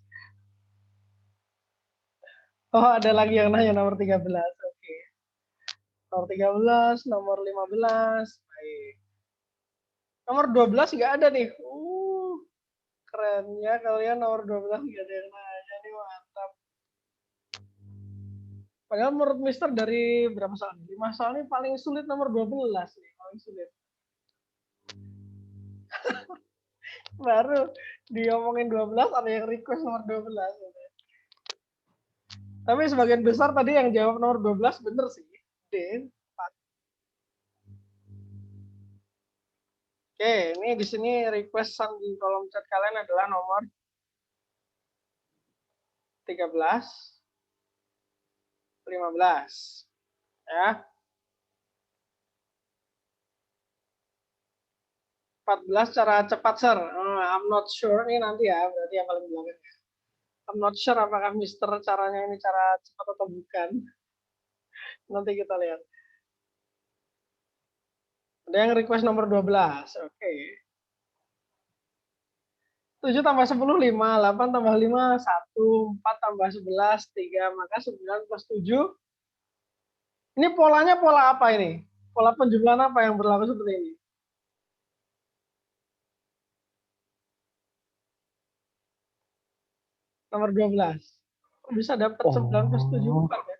Oh, ada lagi yang nanya nomor 13. Oke. Nomor 13, nomor 15. Baik. Nomor 12 nggak ada nih. Keren ya kalian nomor 12 nggak ada yang nanya nih, mantap. Padahal menurut Mister dari berapa soal? 5 soal ini paling sulit nomor 12 nih, paling sulit. Baru diomongin 12 ada yang request nomor 12. Tapi sebagian besar tadi yang jawab nomor 12 bener sih. D. Oke, ini di sini request di kolom chat kalian adalah nomor 13, 15. Ya. 14 cara cepat, Sir. I'm not sure ini nanti ya, berarti yang paling belakang. I'm not sure apakah Mister caranya ini cara cepat atau bukan. Nanti kita lihat. Ada yang request nomor 12. Oke. 7 tambah 10, 5. 8 tambah 5, 1. 4 tambah 11, 3. Maka 9 plus 7. Ini polanya pola apa ini? Pola penjumlahan apa yang berlaku seperti ini? Nomor 12. Kok bisa dapat 9 plus 7, 4 ya?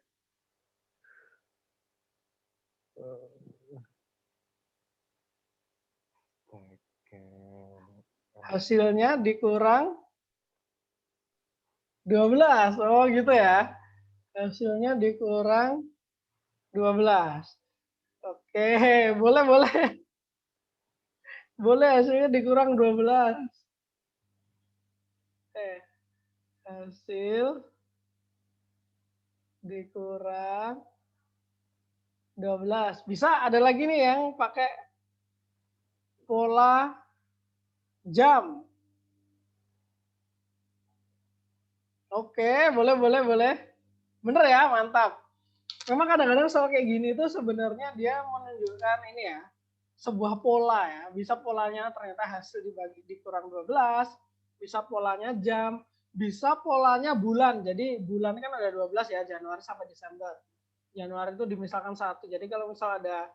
Hasilnya dikurang 12. Oh gitu ya. Hasilnya dikurang 12. Oke, boleh. Boleh hasilnya dikurang 12. Hasil dikurang 12. Bisa ada lagi nih yang pakai pola jam. Oke, boleh. Bener ya, mantap. Memang kadang-kadang soal kayak gini itu sebenarnya dia menunjukkan ini ya, sebuah pola ya. Bisa polanya ternyata hasil dibagi dikurang 12, bisa polanya jam, bisa polanya bulan. Jadi bulan kan ada 12 ya, Januari sampai Desember. Januari itu misalkan 1. Jadi kalau misal ada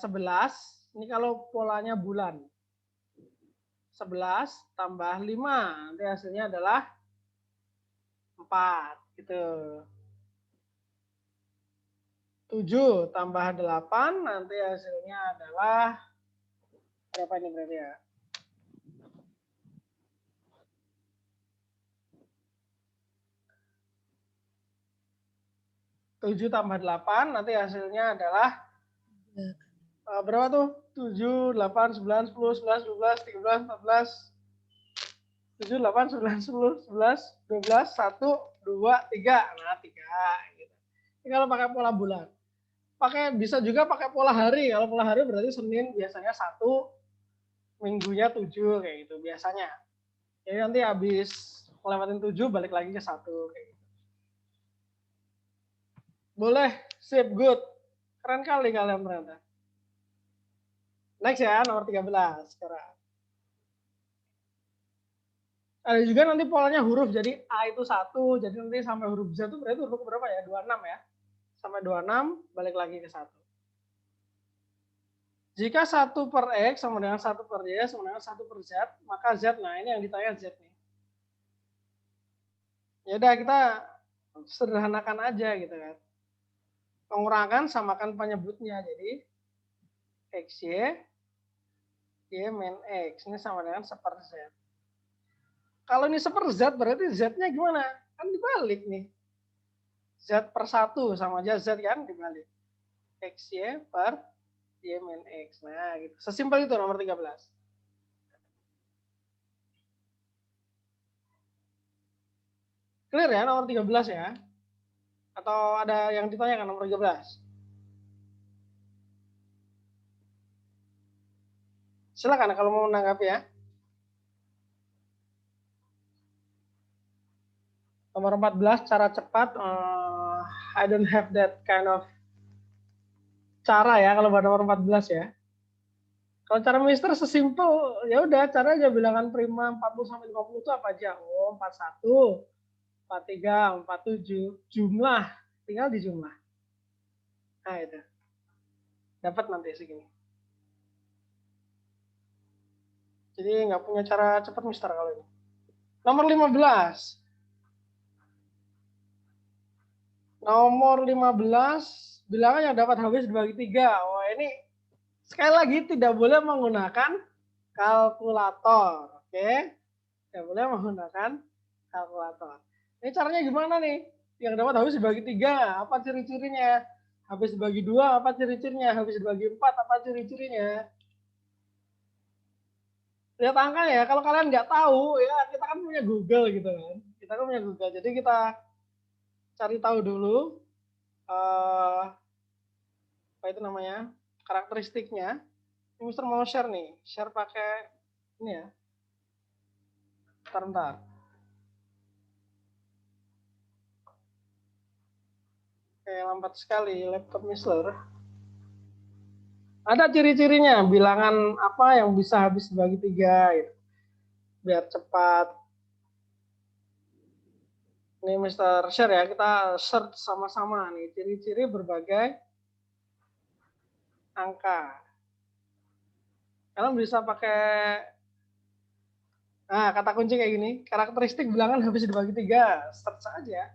11, ini kalau polanya bulan. 11 tambah 5, nanti hasilnya adalah 4 gitu. 7 tambah 8, nanti hasilnya adalah berapa ini berarti ya? Tujuh tambah 8, nanti hasilnya adalah berapa tuh? 7, 8, 9, 10, 11, 12, 13, 14, 7, 8, 9, 10, 11, 12, 1, 2, 3. Nah, 3. Gitu. Ini kalau pakai pola bulan. Bisa juga pakai pola hari. Kalau pola hari berarti Senin biasanya 1, minggunya 7 kayak gitu biasanya. Jadi nanti habis lewatin 7 balik lagi ke 1 kayak gitu. Boleh, sip, good. Keren kali kalian ternyata. Next ya, nomor 13 sekarang. Ada juga nanti polanya huruf, jadi A itu 1, jadi nanti sampai huruf Z itu berarti huruf berapa ya? 26 ya. Sampai 26, balik lagi ke 1. Jika 1 per X sama dengan 1 per Y sama dengan 1 per Z, maka Z, nah ini yang ditanya Z nih. Ya udah kita sederhanakan aja gitu kan. Pengurangan samakan penyebutnya, jadi XY, Y min X, ini sama dengan 1 per Z. Kalau ini 1 per Z, berarti Z-nya gimana? Kan dibalik nih. Z per 1 sama aja Z kan dibalik. XY per Y min X. Nah gitu. Sesimpel itu nomor 13. Clear ya nomor 13 ya? Atau ada yang ditanyakan nomor 13? Silakan kalau mau menanggapi ya. Nomor 14, cara cepat. I don't have that kind of cara ya kalau buat nomor 14 ya. Kalau cara Mister sesimpel, ya udah cara aja bilangan prima 40 sampai 50 itu apa aja? Oh, 41, 43, 47, jumlah, tinggal dijumlah. Nah, itu. Dapat nanti segini. Jadi nggak punya cara cepat Mister kalau ini. Nomor 15. Nomor 15, bilangan yang dapat habis dibagi 3. Wah, ini sekali lagi tidak boleh menggunakan kalkulator. Oke? Tidak boleh menggunakan kalkulator. Ini caranya gimana nih? Yang dapat habis dibagi 3, apa ciri-cirinya? Habis dibagi 2, apa ciri-cirinya? Habis dibagi 4, apa ciri-cirinya? lihat angka ya. Kalau kalian nggak tahu ya, kita kan punya Google gitu kan. Kita kan punya Google. Jadi kita cari tahu dulu apa itu namanya, karakteristiknya. Ini Mister mau share nih, share pakai ini ya. Bentar. Kayak lambat sekali laptop Mister. Ada ciri-cirinya, bilangan apa yang bisa habis dibagi 3 gitu. Biar cepat. Ini Mister share ya, kita search sama-sama nih ciri-ciri berbagai angka. Kalian bisa pakai kata kunci kayak gini, karakteristik bilangan habis dibagi 3, search aja.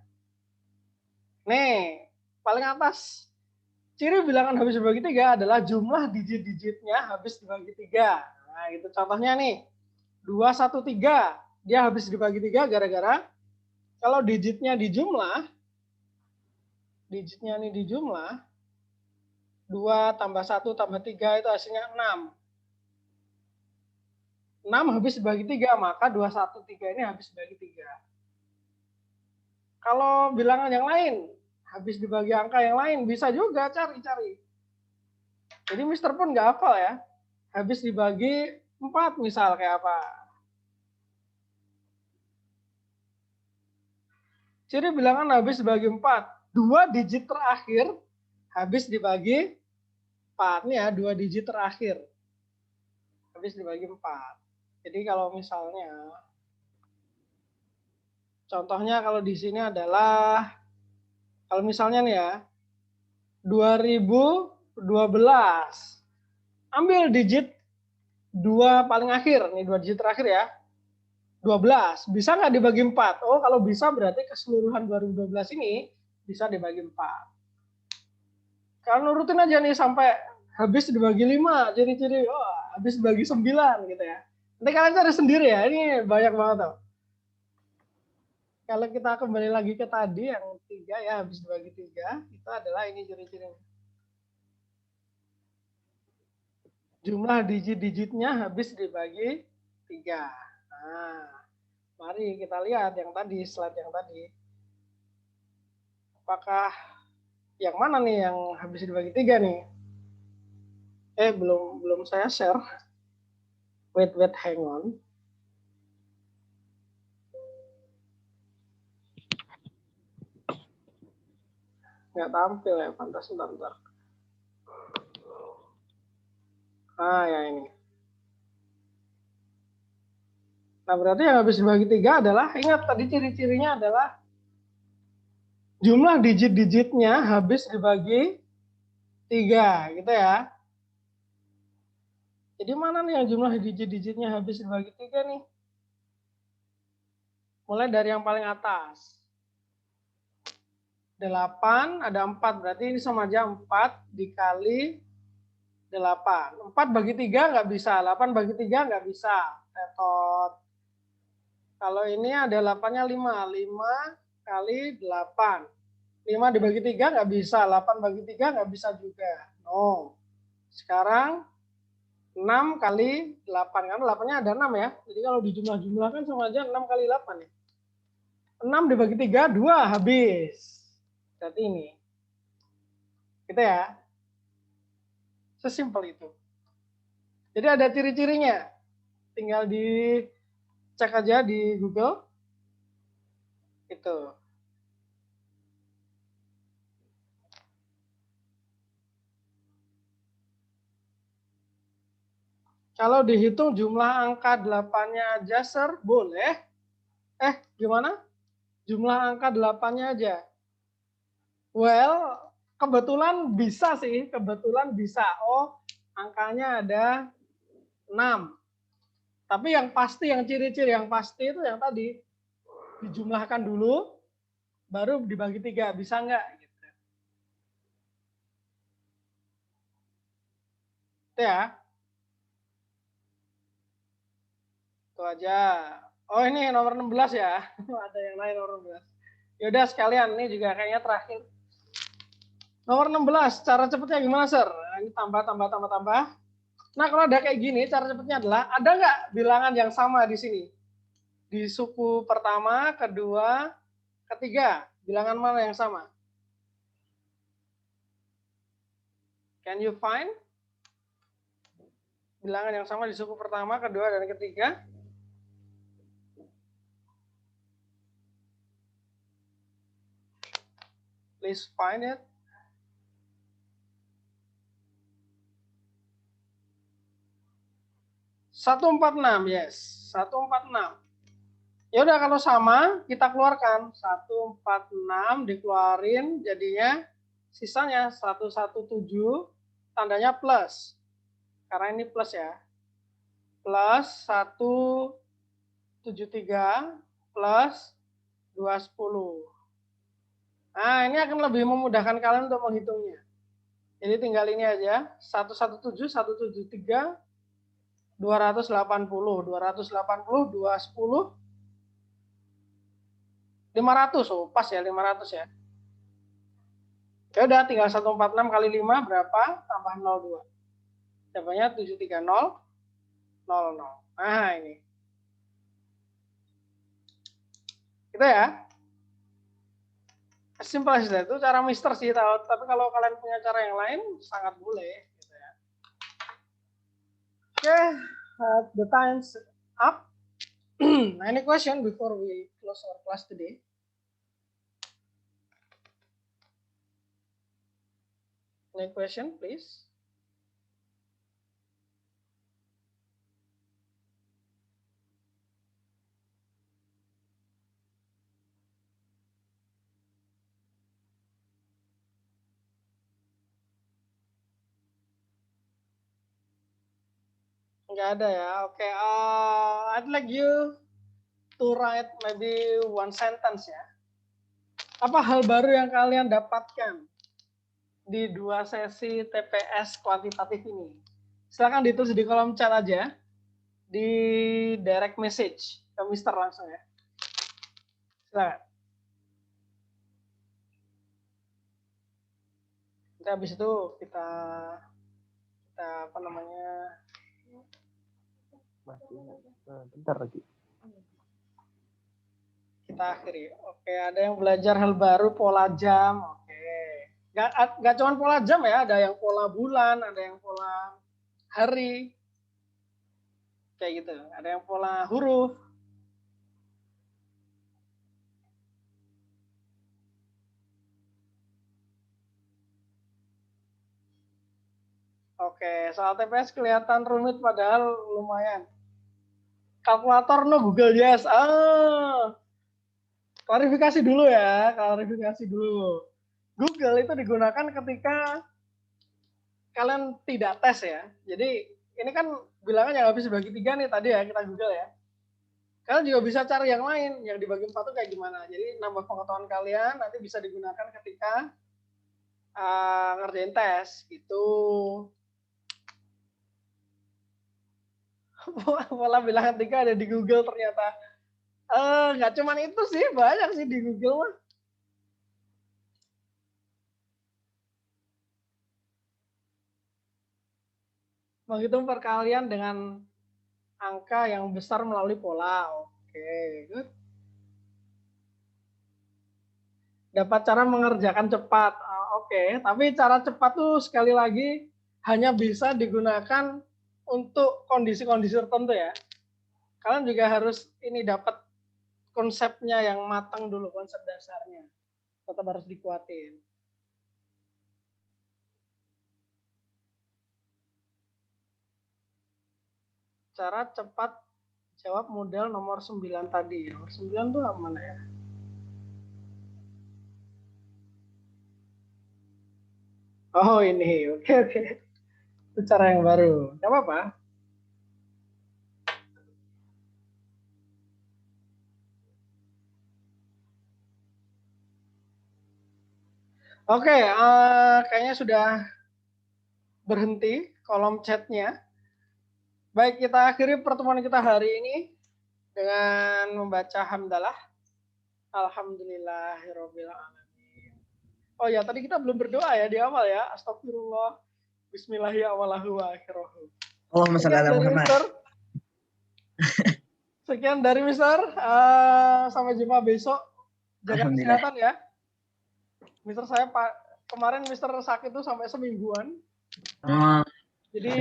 Nih, paling atas ciri bilangan habis dibagi 3 adalah jumlah digit-digitnya habis dibagi 3. Nah, itu contohnya nih. 213, dia habis dibagi 3 gara-gara kalau digitnya dijumlah 2 tambah 1 tambah 3 itu hasilnya 6. 6 habis dibagi 3, maka 213 ini habis dibagi 3. Kalau bilangan yang lain, habis dibagi angka yang lain, bisa juga cari-cari. Jadi Mister pun nggak hafal ya. Habis dibagi 4 misal kayak apa. Ciri bilangan habis dibagi 4. 2 digit terakhir habis dibagi 4. Nih ya, 2 digit terakhir. Habis dibagi 4. Jadi kalau misalnya, contohnya kalau di sini adalah, kalau misalnya nih ya, 2012. Ambil digit 2 paling akhir, nih 2 digit terakhir ya. 12. Bisa nggak dibagi 4? Oh, kalau bisa berarti keseluruhan 2012 ini bisa dibagi 4. Kalau nurutin aja nih sampai habis dibagi 5, ciri-ciri, habis dibagi 9 gitu ya. Nanti kalian cari sendiri ya, ini banyak banget tuh. Kalau kita kembali lagi ke tadi yang 3 ya, habis dibagi 3, itu adalah ini ciri-cirinya. Jumlah digit-digitnya habis dibagi 3. Nah, mari kita lihat yang tadi, slide yang tadi. Apakah yang mana nih yang habis dibagi 3 nih? Belum saya share. Wait, hang on. Nggak tampil ya, pantas bentar. Ya ini. Nah, berarti yang habis dibagi 3 adalah, ingat tadi ciri-cirinya adalah jumlah digit-digitnya habis dibagi 3, gitu ya. Jadi mana nih yang jumlah digit-digitnya habis dibagi 3 nih? Mulai dari yang paling atas. 8, ada 4, berarti ini sama aja 4 dikali 8. 4 bagi 3 nggak bisa, 8 bagi 3 nggak bisa. Tetot. Kalau ini ada 8-nya 5. 5 kali 8. 5 dibagi 3 nggak bisa, 8 bagi 3 nggak bisa juga. No. Sekarang 6 kali 8, kan 8-nya ada 6 ya. Jadi kalau dijumlah-jumlahkan sama aja 6 kali 8 ya. 6 dibagi 3, 2 habis. Berarti ini. Gitu ya. Sesimpel itu. Jadi ada ciri-cirinya. Tinggal dicek aja di Google. Itu. Kalau dihitung jumlah angka 8-nya aja, Sir, boleh. Gimana? Jumlah angka 8-nya aja. Well, kebetulan bisa sih. Kebetulan bisa. Oh, angkanya ada 6. Tapi yang pasti, yang ciri-ciri yang pasti itu yang tadi. Dijumlahkan dulu, baru dibagi 3. Bisa nggak? Gitu. Itu ya. Itu aja. Oh, ini nomor 16 ya. Ada yang lain nomor 16. Yaudah sekalian, ini juga kayaknya terakhir. Nomor 16, cara cepatnya gimana, Sir? Ini tambah. Nah, kalau ada kayak gini, cara cepatnya adalah, ada nggak bilangan yang sama di sini? Di suku pertama, kedua, ketiga. Bilangan mana yang sama? Can you find bilangan yang sama di suku pertama, kedua, dan ketiga? Please find it. Satu empat enam, yes. 146. Ya udah, kalau sama kita keluarkan 146 dikeluarin, jadinya sisanya 117, tandanya plus. Karena ini plus ya. Plus 173 plus 210. Nah, ini akan lebih memudahkan kalian untuk menghitungnya. Jadi tinggal ini aja, 117, 173, 280, 210, 500. Oh, pas ya, 500 ya. Ya udah, tinggal 146 kali 5 berapa? Tambah 02. Jawabannya 730, 00. Nah, ini. Gitu ya. Simpel saja, itu cara mister sih, tapi kalau kalian punya cara yang lain sangat boleh gitu ya. Oke, the time's up. Any question before we close our class today? Any question, please? Nggak ada ya. Oke, I'd like you to write maybe one sentence ya. Apa hal baru yang kalian dapatkan di 2 sesi TPS kuantitatif ini? Silakan ditulis di kolom chat aja, di direct message ke Mister langsung ya. Silakan. Nanti habis itu kita apa namanya? Bentar lagi. Kita akhiri. Oke, ada yang belajar hal baru, pola jam. Oke. Nggak cuma pola jam ya, ada yang pola bulan, ada yang pola hari. Kayak gitu. Ada yang pola huruf. Oke, soal TPS kelihatan rumit padahal lumayan. Kalkulator no Google Yes. Klarifikasi dulu ya, klarifikasi dulu. Google itu digunakan ketika kalian tidak tes ya. Jadi ini kan bilangan yang habis dibagi 3 nih tadi ya, kita Google ya. Kalian juga bisa cari yang lain, yang dibagi 4 itu kayak gimana. Jadi nambah pengetahuan kalian nanti bisa digunakan ketika ngerjain tes gitu. Pola bilangan 3 ada di Google ternyata. Nggak cuma itu sih, banyak sih di Google mah. Menghitung perkalian dengan angka yang besar melalui pola. Oke, good. Dapat cara mengerjakan cepat. Oke, tapi cara cepat tuh sekali lagi hanya bisa digunakan untuk kondisi-kondisi tertentu ya. Kalian juga harus ini dapat konsepnya yang matang dulu, konsep dasarnya. Tetap harus dikuatin. Cara cepat jawab model nomor 9 tadi. Nomor 9 tuh mana ya? Oh ini, oke. Itu cara yang baru. Gak apa-apa. Oke, kayaknya sudah berhenti kolom chatnya. Baik, kita akhiri pertemuan kita hari ini dengan membaca hamdalah. Alhamdulillahirabbil alamin. Oh ya, tadi kita belum berdoa ya di awal ya. Astagfirullah. Bismillahirrahmanirrahim. Allahumma shalli ala Muhammad. Mister. Sekian dari Mister. Sampai jumpa besok. Jaga Alhamdulillah. kesehatan ya. Mister, saya kemarin Mister sakit tuh sampai semingguan. Jadi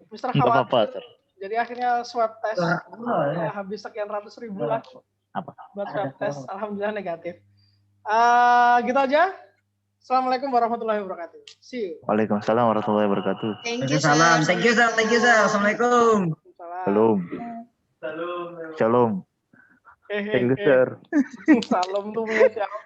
Mister Nggak apa-apa, khawatir. Sir. Jadi akhirnya swab test habis sekian ratus ribu lah Apa? buat swab test. Alhamdulillah negatif. Gitu aja. Assalamualaikum warahmatullahi wabarakatuh. See you. Waalaikumsalam warahmatullahi wabarakatuh. Thank you, Salam. sir. Thank you, sir. Thank you, sir. Assalamualaikum. Shalom. Shalom. Hehehe. Thank you, sir. Salam tuh punya siapa?